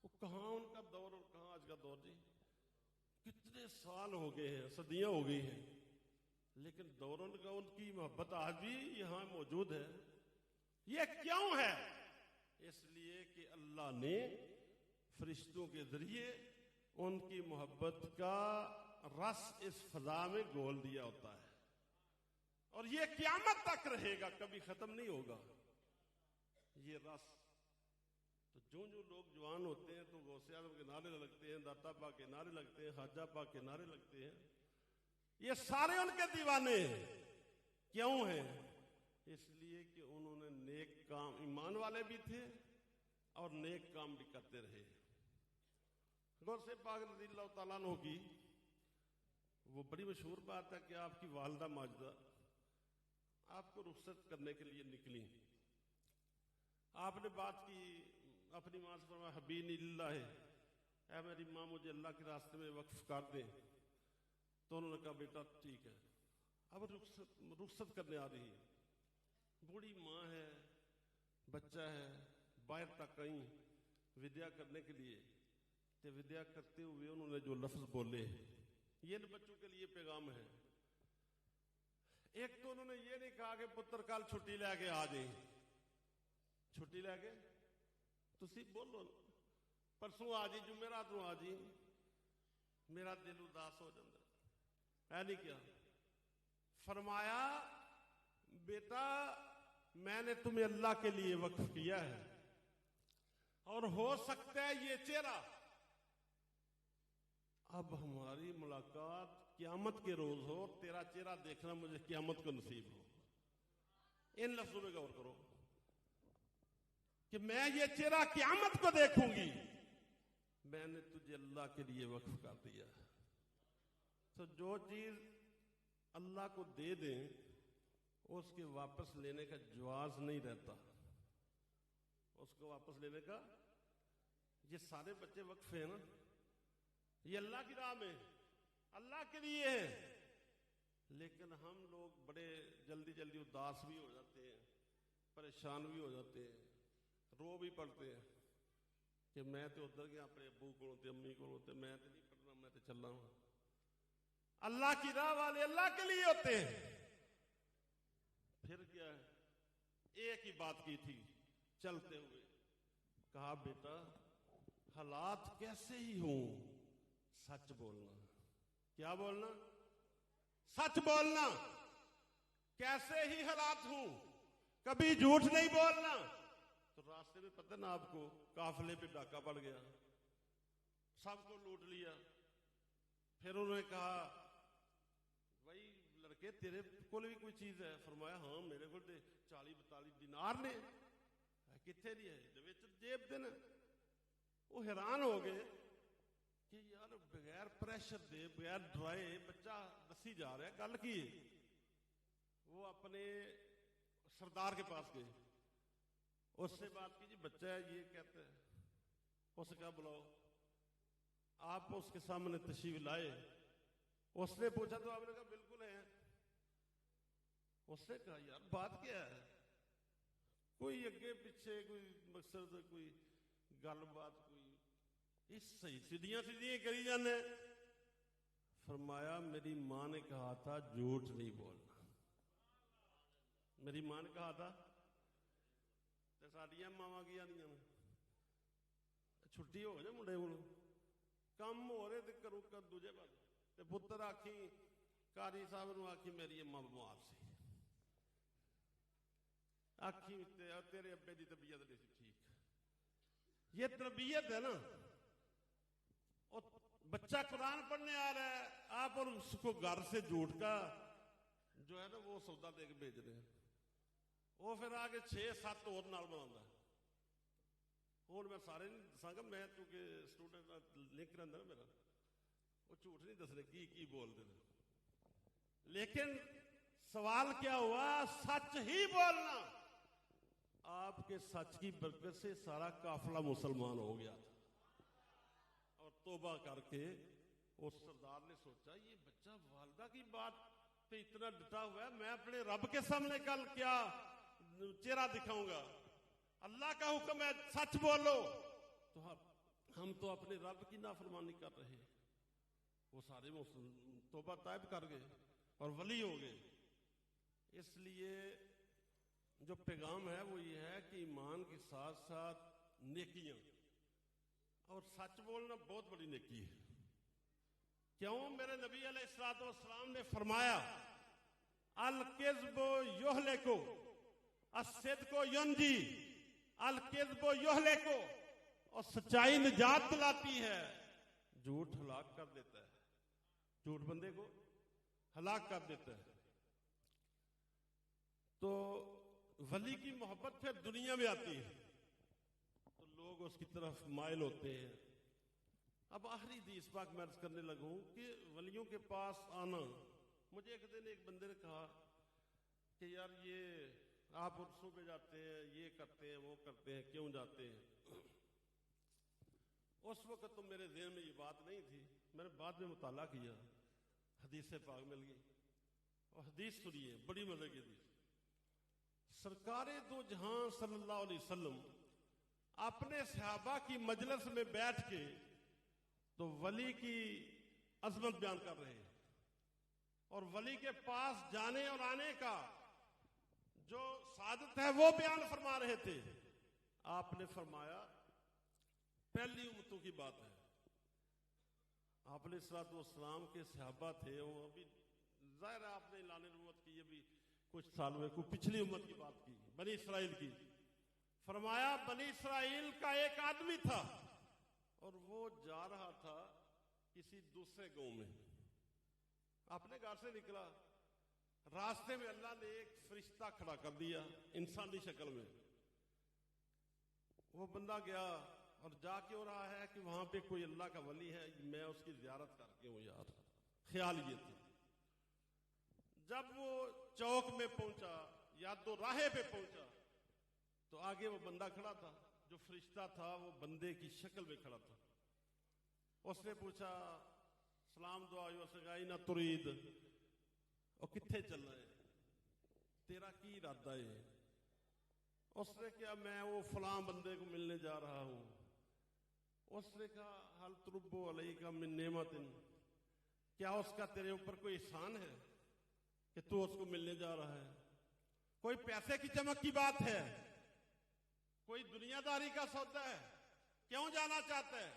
وہ کہاں ان کا دور اور کہاں آج کا دور؟ جی کتنے سال ہو گئے ہیں، صدیاں ہو گئی ہیں، لیکن دور ان کا، ان کی محبت آج بھی یہاں موجود ہے. یہ کیوں ہے؟ اس لیے کہ اللہ نے فرشتوں کے ذریعے ان کی محبت کا رس اس فضا میں گھول دیا ہوتا ہے، اور یہ قیامت تک رہے گا، کبھی ختم نہیں ہوگا یہ رس. تو جو لوگ جوان ہوتے ہیں تو غوث اعظم کے نعرے لگتے ہیں، داتا پاک کے نعرے لگتے ہیں، خواجہ پاک کے نعرے لگتے ہیں. یہ سارے ان کے دیوانے ہیں. کیوں ہیں؟ اس لیے کہ انہوں نے نیک کام، ایمان والے بھی تھے اور نیک کام بھی کرتے رہے. غوث پاک رضی اللہ تعالیٰ عنہ کی وہ بڑی مشہور بات ہے کہ آپ کی والدہ ماجدہ آپ کو رخصت کرنے کے لیے نکلی. آپ نے بات کی اپنی ماں سے، فرمایا حبینی اللہ، اے میری ماں مجھے اللہ کے راستے میں وقف کر دیں. تو انہوں نے کہا بیٹا ٹھیک ہے. اب رخصت کرنے آ رہی ہے، بوڑھی ماں ہے، بچہ ہے، باہر تک آئی ودیا کرنے کے لیے. تو ودیا کرتے ہوئے انہوں نے جو لفظ بولے، یہ بچوں کے لیے پیغام ہے. ایک تو انہوں نے یہ نہیں کہا کہ پتر کل چھٹی لے کے آ جائیں، چھٹی لے کے تسی بولو پرسوں آ جی، جمعرات نو آ جی، میرا دل اداس ہو جاتا ہے نہیں کیا. فرمایا بیٹا میں نے تمہیں اللہ کے لیے وقف کیا ہے، اور ہو سکتا ہے یہ چہرہ اب ہماری ملاقات قیامت کے روز ہو، تیرا چہرہ دیکھنا مجھے قیامت کو نصیب ہو. ان لفظوں میں غور کرو کہ میں یہ چہرہ قیامت کو دیکھوں گی. میں نے تجھے اللہ کے لیے وقف کر دیا. تو جو چیز اللہ کو دے دیں اس کے واپس لینے کا جواز نہیں رہتا. اس کو واپس لینے کا، یہ سارے بچے وقف ہیں نا، یہ اللہ کی راہ میں اللہ کے لیے ہے. لیکن ہم لوگ بڑے جلدی جلدی اداس بھی ہو جاتے ہیں، پریشان بھی ہو جاتے ہیں، رو بھی پڑتے ہیں کہ میں تو ادھر گیا اپنے ابو کو ہوتے امی کو ہوتے، میں تو نہیں پڑھنا، میں تو چل رہا ہوں. اللہ کی راہ والے اللہ کے لیے ہوتے ہیں. پھر کیا ہے، ایک ہی بات کی تھی چلتے ہوئے، کہا بیٹا حالات کیسے ہی ہوں سچ بولنا. کیا بولنا؟ سچ بولنا. کیسے ہی حالات ہوں کبھی جھوٹ نہیں بولنا. تو راستے میں پتہ نا آپ کو قافلے پہ ڈاکہ پڑ گیا، سب کو لوٹ لیا. پھر انہوں نے کہا بھائی لڑکے تیرے کول بھی کوئی چیز ہے؟ فرمایا ہاں میرے کو 40-42 دینار نے. کتنے دی ہے؟ جیب دینا. وہ حیران ہو گئے کہ یار بغیر پریشر دے بغیر ڈرائے بچہ دسی جا رہا ہے، گل کی؟ وہ اپنے سردار کے پاس گئے، اس سے بات کی، جی بچہ ہے یہ کہتا ہے. اس نے کہا بلاؤ. آپ اس کے سامنے تشریف لائے. اس نے پوچھا تو آپ نے کہا بالکل ہے. اس نے کہا یار بات کیا ہے؟ کوئی اگے پیچھے کوئی مقصد کوئی گل بات کوئی اس صحیح سیدھیاں کری جانے. فرمایا میری ماں نے کہا تھا جھوٹ نہیں بولنا. میری ماں نے کہا تھا. ساڈیاں ماواں کی آدیاں چھٹی ہو جائے منڈے کو کم ہو رہے تو کرو کر دوجے پاس پتر آکھی قاری صاحب نو آکھی میری اما بیمار سی، آکھی تیرے ابے دی طبیعت نہیں سی ٹھیک. یہ تربیت ہے نا. بچہ قرآن پڑھنے آ رہا ہے، آپ اور اس کو گھر سے جھوٹ کا جو ہے نا وہ سودا دے کے بھیج رہے ہیں. وہ پھر آگے 6-7 اور نال بنا. ہوں میں سارے نہیں دساگا، میں کیونکہ اسٹوڈنٹ لنک رہتا نا میرا، وہ جھوٹ نہیں دس رہے کی بول دے. لیکن سوال کیا ہوا؟ سچ ہی بولنا. آپ کے سچ کی برکت سے سارا قافلہ مسلمان ہو گیا تھا. اور توبہ کر کے اس سردار نے سوچا یہ بچہ والدہ کی بات پہ اتنا ڈٹا ہوا ہے، میں اپنے رب کے سامنے کل کیا چہرہ دکھاؤں گا؟ اللہ کا حکم ہے سچ بولو. تو ہم تو اپنے رب کی نافرمانی کر رہے ہیں. وہ سارے توبہ طائب کر گئے اور ولی ہو گئے. اس لیے جو پیغام ہے وہ یہ ہے کہ ایمان کے ساتھ ساتھ نیکیاں اور سچ بولنا بہت بڑی نیکی ہے. کیوں؟ میرے نبی علیہ الصلوۃ والسلام نے فرمایا الکذب یہلک الصدق ینجی. الکذب یہلک، اور سچائی نجات دلاتی ہے، جھوٹ ہلاک کر دیتا ہے. جھوٹ بندے کو ہلاک کر دیتا ہے. تو ولی کی محبت پھر دنیا میں آتی ہے تو لوگ اس کی طرف مائل ہوتے ہیں. اب آخری حدیث پاک میں عرض کرنے لگوں کہ ولیوں کے پاس آنا. مجھے ایک دن ایک بندے نے کہا کہ یار یہ آپ عرصوں پہ جاتے ہیں، یہ کرتے ہیں وہ کرتے ہیں، کیوں جاتے ہیں؟ اس وقت تو میرے ذہن میں یہ بات نہیں تھی. میں نے بعد میں مطالعہ کیا، حدیث پاک مل گئی اور حدیث سنیے بڑی مزے کی حدیث. سرکار دو جہاں صلی اللہ علیہ وسلم اپنے صحابہ کی مجلس میں بیٹھ کے تو ولی کی عظمت بیان کر رہے ہیں اور ولی کے پاس جانے اور آنے کا جو سعادت ہے وہ بیان فرما رہے تھے. آپ نے فرمایا پہلی امتوں کی بات ہے. آپ نے صلوات و سلام کے صحابہ تھے، وہ ابھی ظاہر ہے آپ نے اعلان نبوت کی ابھی کچھ سال ہوئے، کوئی پچھلی امت کی بات کی، بنی اسرائیل کی. فرمایا بنی اسرائیل کا ایک آدمی تھا اور وہ جا رہا تھا کسی دوسرے گاؤں میں. اپنے گھر سے نکلا، راستے میں اللہ نے ایک فرشتہ کھڑا کر دیا انسانی شکل میں. وہ بندہ گیا اور جا کے ہو رہا ہے کہ وہاں پہ کوئی اللہ کا ولی ہے، میں اس کی زیارت کر کے ہوں یار، خیال یہ تھا۔ جب وہ چوک میں پہنچا یا تو راہے پہ پہنچا تو آگے وہ بندہ کھڑا تھا، جو فرشتہ تھا وہ بندے کی شکل میں کھڑا تھا۔ اس نے پوچھا سلام دعا، اس نے کہا نہ ترید، اور کتنے چل رہے ہیں، تیرا کی ارادہ ہے؟ اس نے کہا میں وہ فلاں بندے کو ملنے جا رہا ہوں۔ اس نے کہا حل تربو علیہ کا من نعمت، کیا اس کا تیرے اوپر کوئی احسان ہے کہ تو اس کو ملنے جا رہا ہے؟ کوئی پیسے کی چمک کی بات ہے؟ کوئی دنیا داری کا سودا ہے؟ کیوں جانا چاہتا ہے؟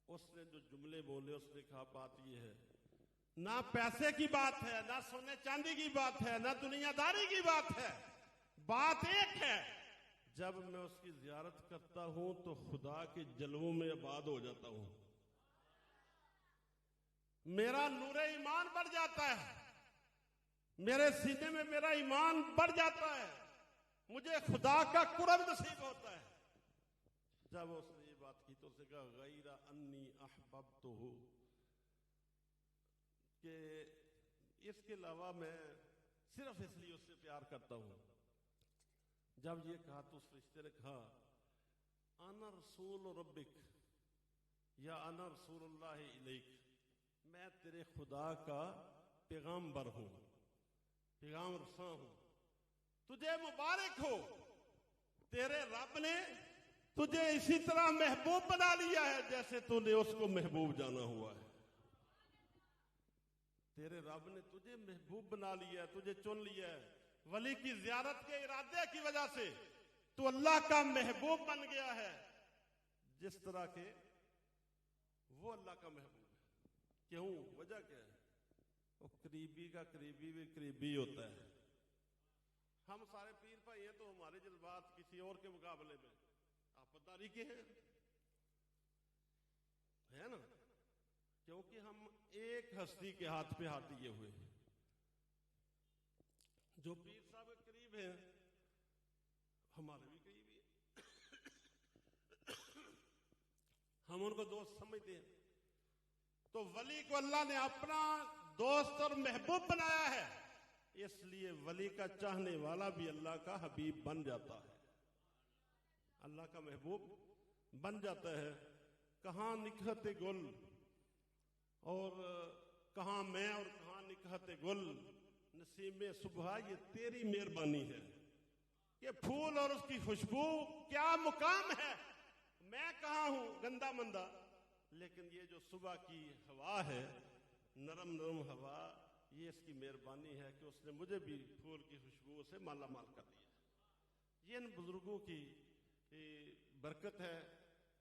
اس نے جو جملے بولے اس نے کہا بات یہ ہے، نہ پیسے کی بات ہے، نہ سونے چاندی کی بات ہے، نہ دنیا داری کی بات ہے، بات ایک ہے، جب میں اس کی زیارت کرتا ہوں تو خدا کے جلووں میں آباد ہو جاتا ہوں، میرا نور ایمان بڑھ جاتا ہے، میرے سینے میں میرا ایمان بڑھ جاتا ہے، مجھے خدا کا قرب نصیب ہوتا ہے۔ جب اس نے یہ بات کی تو اس نے کہا غیر انی احببتہ، کہ اس کے علاوہ میں صرف اس لیے اس سے پیار کرتا ہوں۔ جب یہ کہا تو اس فرشتے نے کہا انا رسول ربک یا انا رسول اللہ الیک، میں تیرے خدا کا پیغامبر ہوں، پیغام رساں ہوں، تجھے مبارک ہو، تیرے رب نے تجھے اسی طرح محبوب بنا لیا ہے جیسے تو نے اس کو محبوب جانا ہوا ہے۔ تیرے رب نے تجھے محبوب بنا لیا ہے، تجھے چن لیا ہے، ولی کی زیارت کے ارادے کی وجہ سے تو اللہ کا محبوب بن گیا ہے، جس طرح کے وہ اللہ کا محبوب ہے۔ کیوں؟ وجہ کیا ہے؟ وہ قریبی کا قریبی بھی قریبی ہوتا ہے۔ ہم سارے پیر بھائی ہیں تو ہمارے جذبات کسی اور کے مقابلے میں آپتداری کے ہیں، ہے نا؟ کیونکہ ہم ایک ہستی کے ہاتھ پہ ہاتھ دیے ہوئے ہیں۔ جو پیر صاحب کے قریب ہیں ہمارے بھی قریبی ہیں، ہم ان کو دوست سمجھتے ہیں۔ تو ولی کو اللہ نے اپنا دوست اور محبوب بنایا ہے، اس لیے ولی کا چاہنے والا بھی اللہ کا حبیب بن جاتا ہے، اللہ کا محبوب بن جاتا ہے۔ کہاں نکہت گل اور کہاں میں اور کہاں نکہت گل، نسیم صبح یہ تیری مہربانی ہے۔ یہ پھول اور اس کی خوشبو کیا مقام ہے، میں کہاں ہوں گندا مندہ، لیکن یہ جو صبح کی ہوا ہے، نرم نرم ہوا، یہ اس کی مہربانی ہے کہ اس نے مجھے بھی پھول کی خوشبو سے مالا مال کر دیا۔ یہ ان بزرگوں کی برکت ہے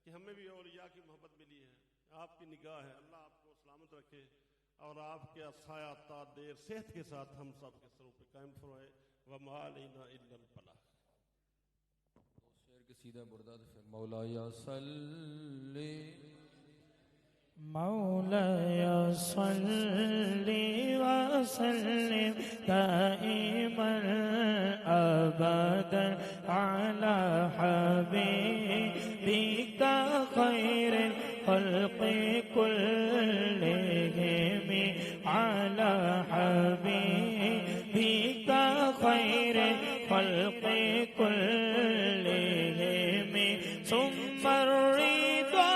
کہ ہمیں بھی اولیاء کی محبت ملی ہے، آپ کی نگاہ ہے۔ اللہ آپ کو سلامت رکھے اور آپ کے سایہ تا دیر صحت کے ساتھ ہم سب کے سروں پہ قائم فرمائے۔ وما علینا الا البلاغ۔ شعر کے سیدھا برداد پھر مولایا صلی مولایا صلی وسلم دائما ابدا على حبيبك خير الخلق كلهم على حبيبك خير الخلق كلهم ثم الرضا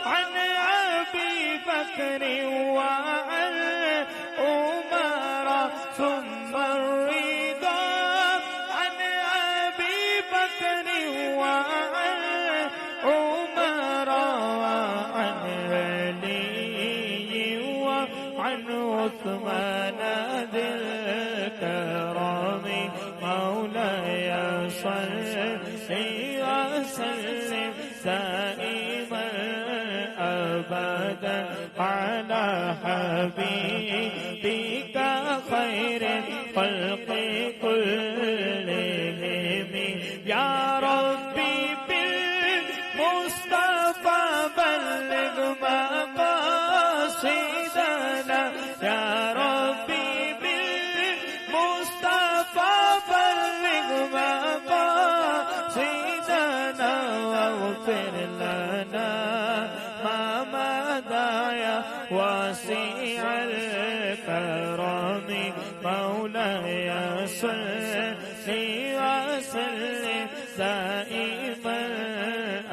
عن أبي بكر وعن عمر ثم الرضا عن أبي بكر وعن عمر وعن علي وعن عثمان ذي الكرم مولاي صل وسلم دائما أبدا على حبيبك خير الخلق كلهم يا ربي بالمصطفى بلغ مقاصدنا يا ربي بالمصطفى بلغ مقاصدنا واغفر أبدا يا واسع الكرم مولاي صل وسلم دائما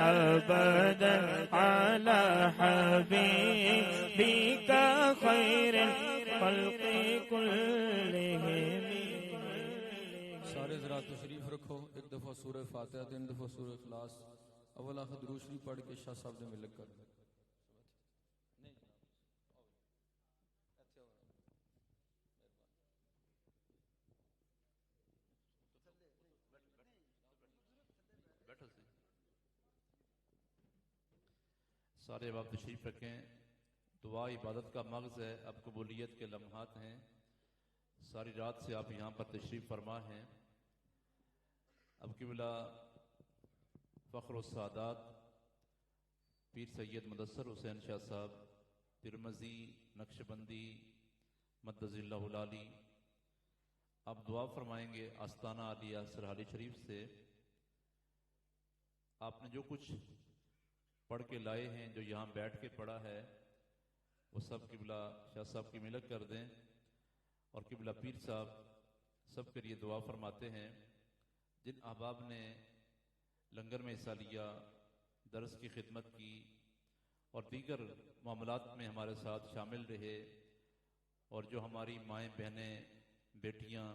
أبدا على حبيبك خير الخلق كلهم. سارے ذرا تشریف رکھو. ایک دفعہ سورہ فاتحہ، تین دفعہ سورہ اخلاص، اول آخر درود شریف پڑھ کے شاہ صاحب نے ملک کر. سارے اب آپ تشریف رکھیں. دعا عبادت کا مغز ہے، اب قبولیت کے لمحات ہیں. ساری رات سے آپ یہاں پر تشریف فرما ہیں. اب قبلہ فخر السعادات پیر سید مدثر حسین شاہ صاحب ترمذی نقشبندی مدظ اللہ العالی آپ دعا فرمائیں گے آستانہ عالیہ سرحالی شریف سے. آپ نے جو کچھ پڑھ کے لائے ہیں، جو یہاں بیٹھ کے پڑھا ہے، وہ سب قبلہ شاہ صاحب کی ملک کر دیں. اور قبلہ پیر صاحب سب کے لیے دعا فرماتے ہیں. جن احباب نے لنگر میں حصہ لیا، درس کی خدمت کی اور دیگر معاملات میں ہمارے ساتھ شامل رہے، اور جو ہماری مائیں بہنیں بیٹیاں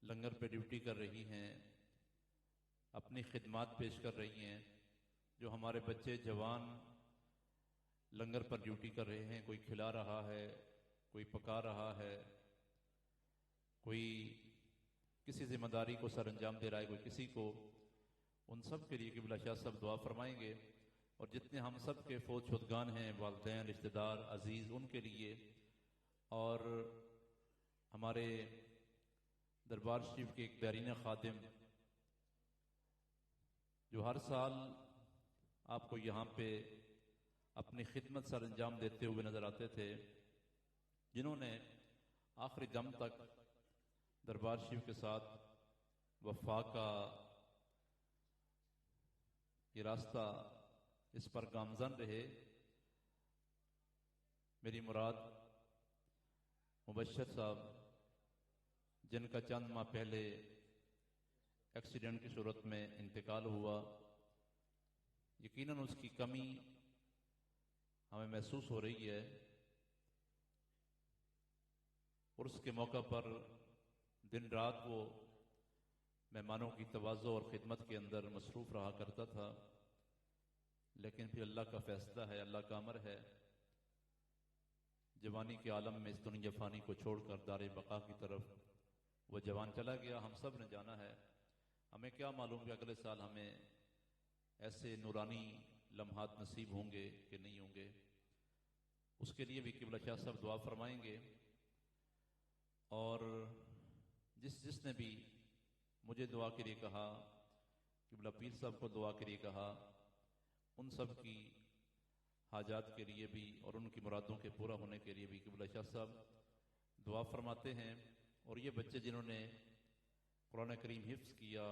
لنگر پہ ڈیوٹی کر رہی ہیں، اپنی خدمات پیش کر رہی ہیں، جو ہمارے بچے جوان لنگر پر ڈیوٹی کر رہے ہیں، کوئی کھلا رہا ہے، کوئی پکا رہا ہے، کوئی کسی ذمہ داری کو سر انجام دے رہا ہے، کوئی کسی کو، ان سب کے لیے قبلہ شاہ صاحب دعا فرمائیں گے. اور جتنے ہم سب کے فوت شدگان ہیں، والدین، رشتہ دار، عزیز، ان کے لیے، اور ہمارے دربار شریف کے ایک بیرین خادم جو ہر سال آپ کو یہاں پہ اپنی خدمت سر انجام دیتے ہوئے نظر آتے تھے، جنہوں نے آخری دم تک دربار شریف کے ساتھ وفا کا یہ راستہ اس پر گامزن رہے. میری مراد مبشر صاحب، جن کا چند ماہ پہلے ایکسیڈنٹ کی صورت میں انتقال ہوا. یقیناً اس کی کمی ہمیں محسوس ہو رہی ہے، اور اس کے موقع پر دن رات وہ مہمانوں کی تواضع اور خدمت کے اندر مصروف رہا کرتا تھا. لیکن پھر اللہ کا فیصلہ ہے، اللہ کا امر ہے. جوانی کے عالم میں اس دنیا فانی کو چھوڑ کر دار بقا کی طرف وہ جوان چلا گیا. ہم سب نے جانا ہے. ہمیں کیا معلوم کہ اگلے سال ہمیں ایسے نورانی لمحات نصیب ہوں گے کہ نہیں ہوں گے. اس کے لیے بھی قبلہ شاہ صاحب دعا فرمائیں گے. اور جس نے بھی مجھے دعا کے لیے کہا، قبلہ پیر صاحب کو دعا کے لیے کہا، ان سب کی حاجات کے لیے بھی اور ان کی مرادوں کے پورا ہونے کے لیے بھی قبلہ شاہ صاحب دعا فرماتے ہیں. اور یہ بچے جنہوں نے قرآن کریم حفظ کیا،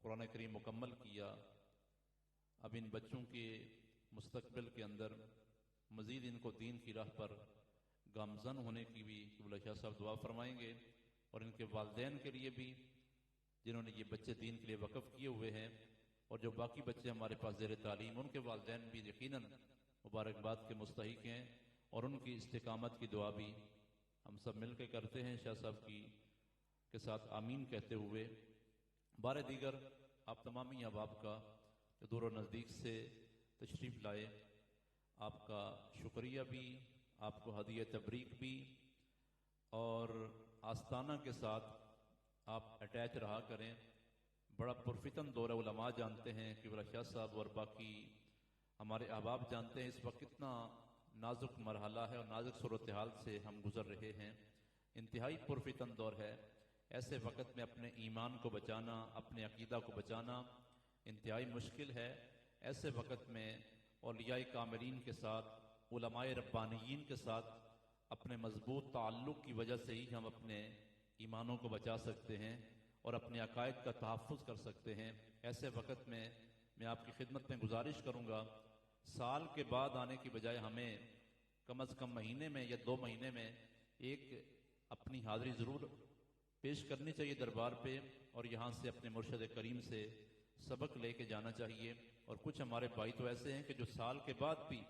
قرآن کریم مکمل کیا، اب ان بچوں کے مستقبل کے اندر مزید ان کو دین کی راہ پر گامزن ہونے کی بھی قبلہ شاہ صاحب دعا فرمائیں گے. اور ان کے والدین کے لیے بھی جنہوں نے یہ بچے دین کے لیے وقف کیے ہوئے ہیں، اور جو باقی بچے ہمارے پاس زیر تعلیم، ان کے والدین بھی یقیناً مبارکباد کے مستحق ہیں. اور ان کی استقامت کی دعا بھی ہم سب مل کے کرتے ہیں شاہ صاحب کی کے ساتھ آمین کہتے ہوئے. بار دیگر آپ تمامی احباب کا جو دور و نزدیک سے تشریف لائے، آپ کا شکریہ بھی، آپ کو ہدیہ تبریک بھی، اور آستانہ کے ساتھ آپ اٹیچ رہا کریں. بڑا پرفتن دور علماء جانتے ہیں کہ قبلہ شاہ صاحب اور باقی ہمارے احباب جانتے ہیں اس وقت کتنا نازک مرحلہ ہے اور نازک صورتحال سے ہم گزر رہے ہیں. انتہائی پرفتن دور ہے. ایسے وقت میں اپنے ایمان کو بچانا، اپنے عقیدہ کو بچانا انتہائی مشکل ہے. ایسے وقت میں اولیاء کاملین کے ساتھ، علماء ربانیین کے ساتھ اپنے مضبوط تعلق کی وجہ سے ہی ہم اپنے ایمانوں کو بچا سکتے ہیں اور اپنے عقائد کا تحفظ کر سکتے ہیں. ایسے وقت میں آپ کی خدمت میں گزارش کروں گا سال کے بعد آنے کی بجائے ہمیں کم از کم مہینے میں یا 2 مہینے میں ایک اپنی حاضری ضرور پیش کرنی چاہیے دربار پہ، اور یہاں سے اپنے مرشد کریم سے سبق لے کے جانا چاہیے۔ اور کچھ ہمارے بھائی تو ایسے ہیں کہ جو سال کے بعد بھی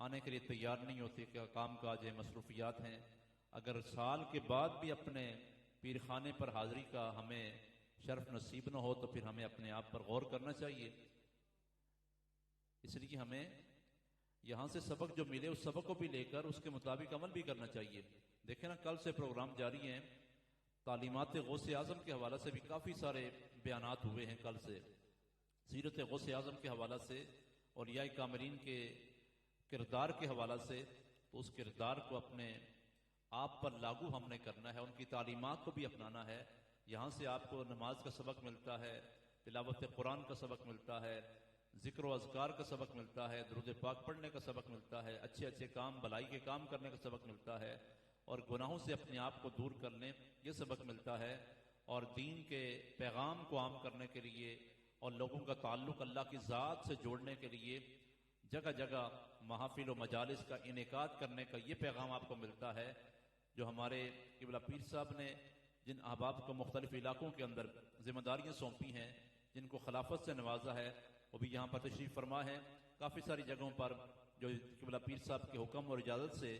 آنے کے لیے تیار نہیں ہوتے، کہ کام کاج ہے، مصروفیات ہیں۔ اگر سال کے بعد بھی اپنے پیر خانے پر حاضری کا ہمیں شرف نصیب نہ ہو تو پھر ہمیں اپنے آپ پر غور کرنا چاہیے۔ اس لیے ہمیں یہاں سے سبق جو ملے اس سبق کو بھی لے کر اس کے مطابق عمل بھی کرنا چاہیے۔ دیکھیں نا، کل سے پروگرام جاری ہیں، تعلیمات غوث اعظم کے حوالے سے بھی کافی سارے بیانات ہوئے ہیں کل سے، سیرت غوث اعظم کے حوالے سے، اولیاء کاملین کے کردار کے حوالے سے۔ تو اس کردار کو اپنے آپ پر لاگو ہم نے کرنا ہے، ان کی تعلیمات کو بھی اپنانا ہے۔ یہاں سے آپ کو نماز کا سبق ملتا ہے، تلاوت قرآن کا سبق ملتا ہے، ذکر و اذکار کا سبق ملتا ہے، درود پاک پڑھنے کا سبق ملتا ہے، اچھے اچھے کام، بھلائی کے کام کرنے کا سبق ملتا ہے، اور گناہوں سے اپنے آپ کو دور کرنے یہ سبق ملتا ہے، اور دین کے پیغام کو عام کرنے کے لیے اور لوگوں کا تعلق اللہ کی ذات سے جوڑنے کے لیے جگہ جگہ محافل و مجالس کا انعقاد کرنے کا یہ پیغام آپ کو ملتا ہے۔ جو ہمارے قبلہ پیر صاحب نے جن احباب کو مختلف علاقوں کے اندر ذمہ داریاں سونپی ہیں، جن کو خلافت سے نوازا ہے، وہ بھی یہاں پر تشریف فرما ہے۔ کافی ساری جگہوں پر جو قبلہ پیر صاحب کے حکم اور اجازت سے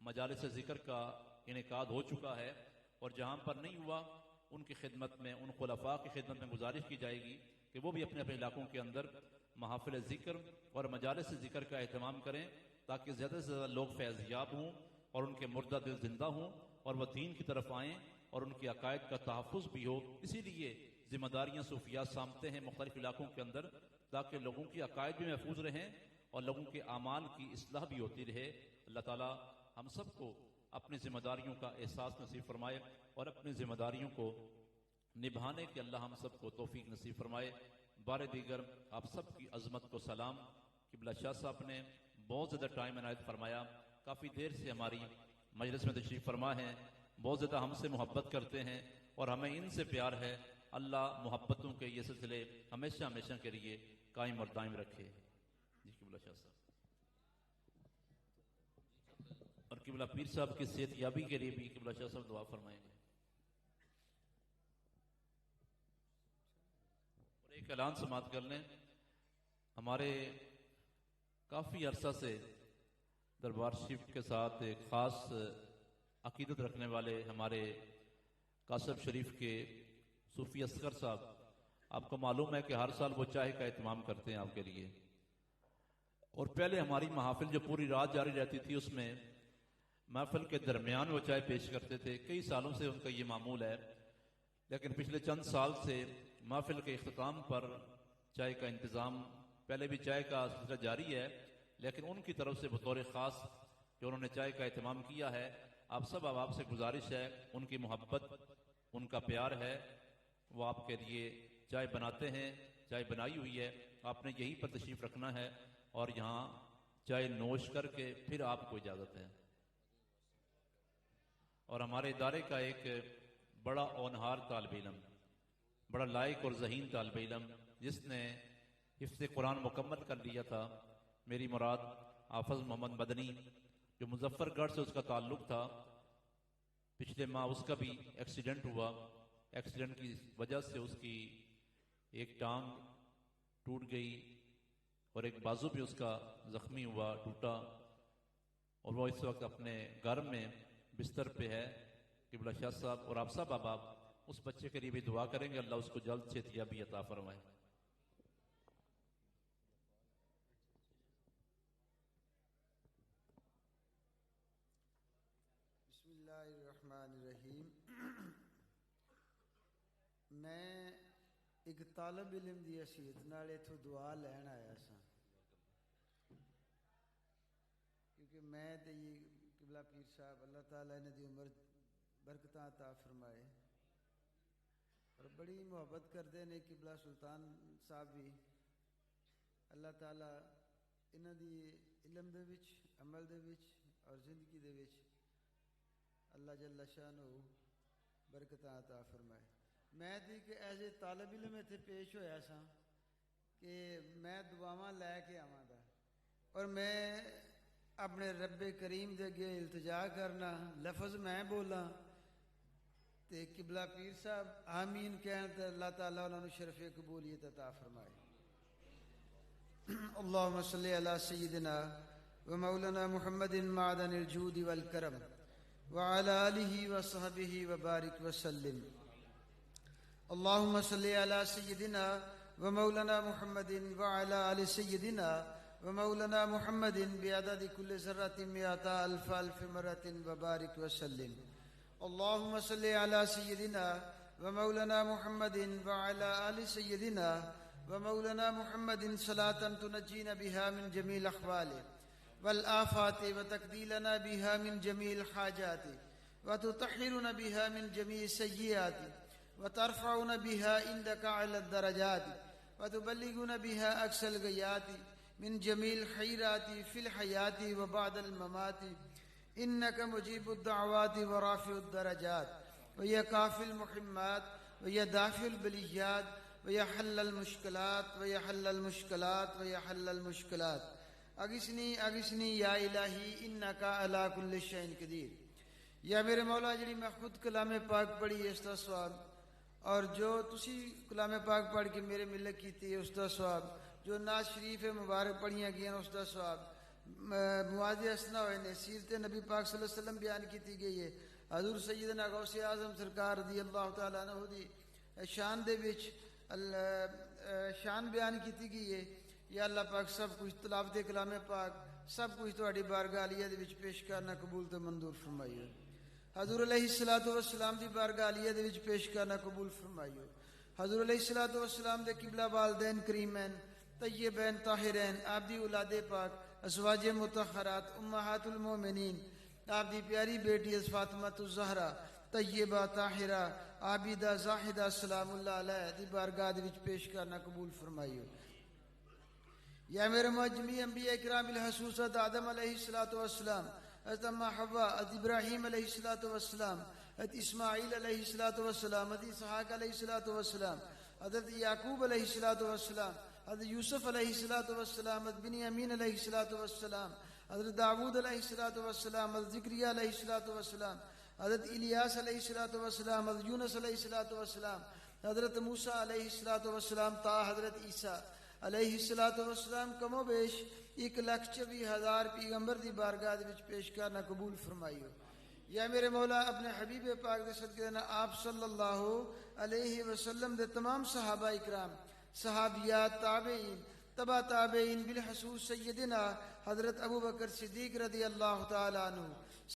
مجالس ذکر کا انعقاد ہو چکا ہے، اور جہاں پر نہیں ہوا ان کی خدمت میں، ان خلفاء کی خدمت میں گزارش کی جائے گی کہ وہ بھی اپنے اپنے علاقوں کے اندر محافل ذکر اور مجالس ذکر کا اہتمام کریں، تاکہ زیادہ سے زیادہ لوگ فیض یاب ہوں اور ان کے مردہ دل زندہ ہوں اور وہ دین کی طرف آئیں اور ان کی عقائد کا تحفظ بھی ہو۔ اسی لیے ذمہ داریاں صوفیات سامتے ہیں مختلف علاقوں کے اندر، تاکہ لوگوں کی عقائد بھی محفوظ رہیں اور لوگوں کے اعمال کی اصلاح بھی ہوتی رہے۔ اللہ تعالی ہم سب کو اپنی ذمہ داریوں کا احساس نصیب فرمائے اور اپنی ذمہ داریوں کو نبھانے کے اللہ ہم سب کو توفیق نصیب فرمائے۔ بار دیگر آپ سب کی عظمت کو سلام۔ قبلہ شاہ صاحب نے بہت زیادہ ٹائم عنایت فرمایا، کافی دیر سے ہماری مجلس میں تشریف فرما ہیں، بہت زیادہ ہم سے محبت کرتے ہیں اور ہمیں ان سے پیار ہے۔ اللہ محبتوں کے یہ سلسلے ہمیشہ ہمیشہ کے لیے قائم اور دائم رکھے۔ جی قبلہ شاہ صاحب اور قبلہ پیر صاحب کی صحت یابی کے لیے بھی قبلہ شاہ صاحب دعا فرمائیں گے۔ اور ایک اعلان سماعت کر لیں، ہمارے کافی عرصہ سے دربار شریف کے ساتھ ایک خاص عقیدت رکھنے والے ہمارے قاسم شریف کے صوفی اصغر صاحب، آپ کو معلوم ہے کہ ہر سال وہ چائے کا اہتمام کرتے ہیں آپ کے لیے، اور پہلے ہماری محافل جو پوری رات جاری رہتی تھی اس میں محفل کے درمیان وہ چائے پیش کرتے تھے۔ کئی سالوں سے ان کا یہ معمول ہے، لیکن پچھلے چند سال سے محفل کے اختتام پر چائے کا انتظام، پہلے بھی چائے کا سلسلہ جاری ہے، لیکن ان کی طرف سے بطور خاص جو انہوں نے چائے کا اہتمام کیا ہے، آپ سب اب آپ سے گزارش ہے، ان کی محبت، ان کا پیار ہے، وہ آپ کے لیے چائے بناتے ہیں، چائے بنائی ہوئی ہے، آپ نے یہیں پر تشریف رکھنا ہے اور یہاں چائے نوش کر کے پھر آپ کو اجازت ہے۔ اور ہمارے ادارے کا ایک بڑا اونہار طالب علم، بڑا لائق اور ذہین طالب علم، جس نے حفظ قرآن مکمل کر لیا تھا، میری مراد حافظ محمد مدنی، جو مظفر گڑھ سے اس کا تعلق تھا، پچھلے ماہ اس کا بھی ایکسیڈنٹ ہوا، ایکسیڈنٹ کی وجہ سے اس کی ایک ٹانگ ٹوٹ گئی اور ایک بازو بھی اس کا زخمی ہوا، ٹوٹا، اور وہ اس وقت اپنے گھر میں بستر پہ ہے۔ قبلہ شاہ صاحب اور آپ سب احباب اس بچے کے لیے بھی دعا کریں گے، اللہ اس کو جلد صحت یابی عطا فرمائے۔ بسم اللہ الرحمن الرحیم۔ میں ایک طالب علم دی حیثیت نال اتھوں دعا لین آیا سا، کیونکہ میں تے یہ قبلہ پیر صاحب اللہ تعالیٰ نے دی عمر برکتاں عطا فرمائے اور بڑی محبت کرتے ہیں قبلہ سلطان صاحب بھی، اللہ تعالیٰ انہاں دی علم دے وچ، عمل دے وچ اور زندگی دے وچ اللہ جل شانہ برکتاں عطا فرمائے۔ میں دی کہ ایز اے طالب علم اتنے پیش ہویا سا کہ میں دعاواں لے کے آواں گا، اور میں اپنے رب کریم دے اگے التجا کرنا لفظ میں بولا تے قبلہ پیر صاحب آمین کہن تے اللہ تعالیٰ انہوں نے شرف قبولیت عطا فرمائے. اللہم صلی علی سیدنا و مولانا محمد معدن الجود والکرم وعلى آلہ وصحبہ وبارک وسلم. اللہم صلی علی سیدنا و مولانا محمد وعلى آل سیدنا و مولانا محمد بعدد کل ذرۃ مئات الف الف مرۃ وبارک وسلم. اللہم صلی علی سیدنا و مولانا محمد وعلى آل سیدنا و مولانا محمد صلاة تنجینا بها من جمیع الاحوال والآفات وتقدیلنا بها من جمیع الحاجات وتطهرنا بها من جمیع السیئات وترفعنا بها عندك على الدرجات وتبلغنا بها أقصى الغايات من جميع الخيرات في الحياة وبعد الممات إنك مجيب الدعوات ورافع الدرجات ويا كافي المحمات ويا دافع البليات ويا حل المشكلات ويا حل المشكلات ويا حل المشكلات. اغثني اغثني يا الہی انك على كل شيء قدير. یا میرے مولا جڑی میں خود کلام پاک پڑھی اس دا ثواب اور جو تسی کلام پاک پڑھ کے میرے ملت کیتی ہے اس دا ثواب, جو نعت شریف مبارک پڑھیاں گئیں اس دا ثواب, مواضع اسنا ہوئے نے سیرت نبی پاک صلی اللہ علیہ وسلم بیان کیتی گئی ہے, حضور سیدنا غوث اعظم سرکار رضی اللہ تعالیٰ عنہ دی شان دے وچ شان بیان کیتی گئی ہے. یا اللہ پاک سب کچھ تلاوت کلام پاک سب کچھ تہاڈی بارگاہ عالیہ دے وچ پیش کرنا قبول تے منظور فرمائیو. حضور علیہ الصلوۃ والسلام دی بارگاہ عالیہ دے وچ پیش کرنا قبول فرمائیو. حضور علیہ الصلوۃ والسلام دے قبلہ والدین کریمین طیبین طاہرین آپ دی اولاد پاک ازواج مطہرات امہات المومنین آپ دی پیاری بیٹی فاطمہ الزہرا طیبہ طاہرہ عابدہ زاہدہ سلام اللہ علیہ دی بارگاہ دے وچ پیش کرنا قبول فرمائیو. یا میرے مجمع انبیاء اکرام الحسوسۃ آدم علیہ الصلوۃ والسلام, حضرت اماں حوا, حضرت ابراہیم علیہ الصلوۃ والسلام, حضرت اسماعیل علیہ الصلوۃ والسلام, حضرت اسحاق علیہ الصلوۃ والسلام, حضرت یعقوب علیہ الصلوۃ والسلام, حضرت یوسف علیہ الصلوۃ والسلام, حضرت بنیامین علیہ الصلوۃ والسلام, حضرت داؤد علیہ الصلوۃ والسلام, حضرت زکریا علیہ الصلوۃ والسلام, حضرت الیاس علیہ الصلوۃ والسلام, حضرت یونس علیہ الصلوۃ والسلام, حضرت موسیٰ علیہ الصلوۃ والسلام تا حضرت عیسیٰ علیہ الصلوۃ والسلام کم و بیش 1,24,000 پیغمبر دی بارگاہ دے وچ پیش کرنا قبول فرمائیو. یا میرے مولا اپنے حبیب پاک دے صدقے نا آپ صلی اللہ علیہ وسلم دے تمام صحابہ اکرام, صحابیات, تابعین, تبع تابعین بالخصوص سیدنا حضرت ابو بکر صدیق رضی اللہ تعالیٰ عنہ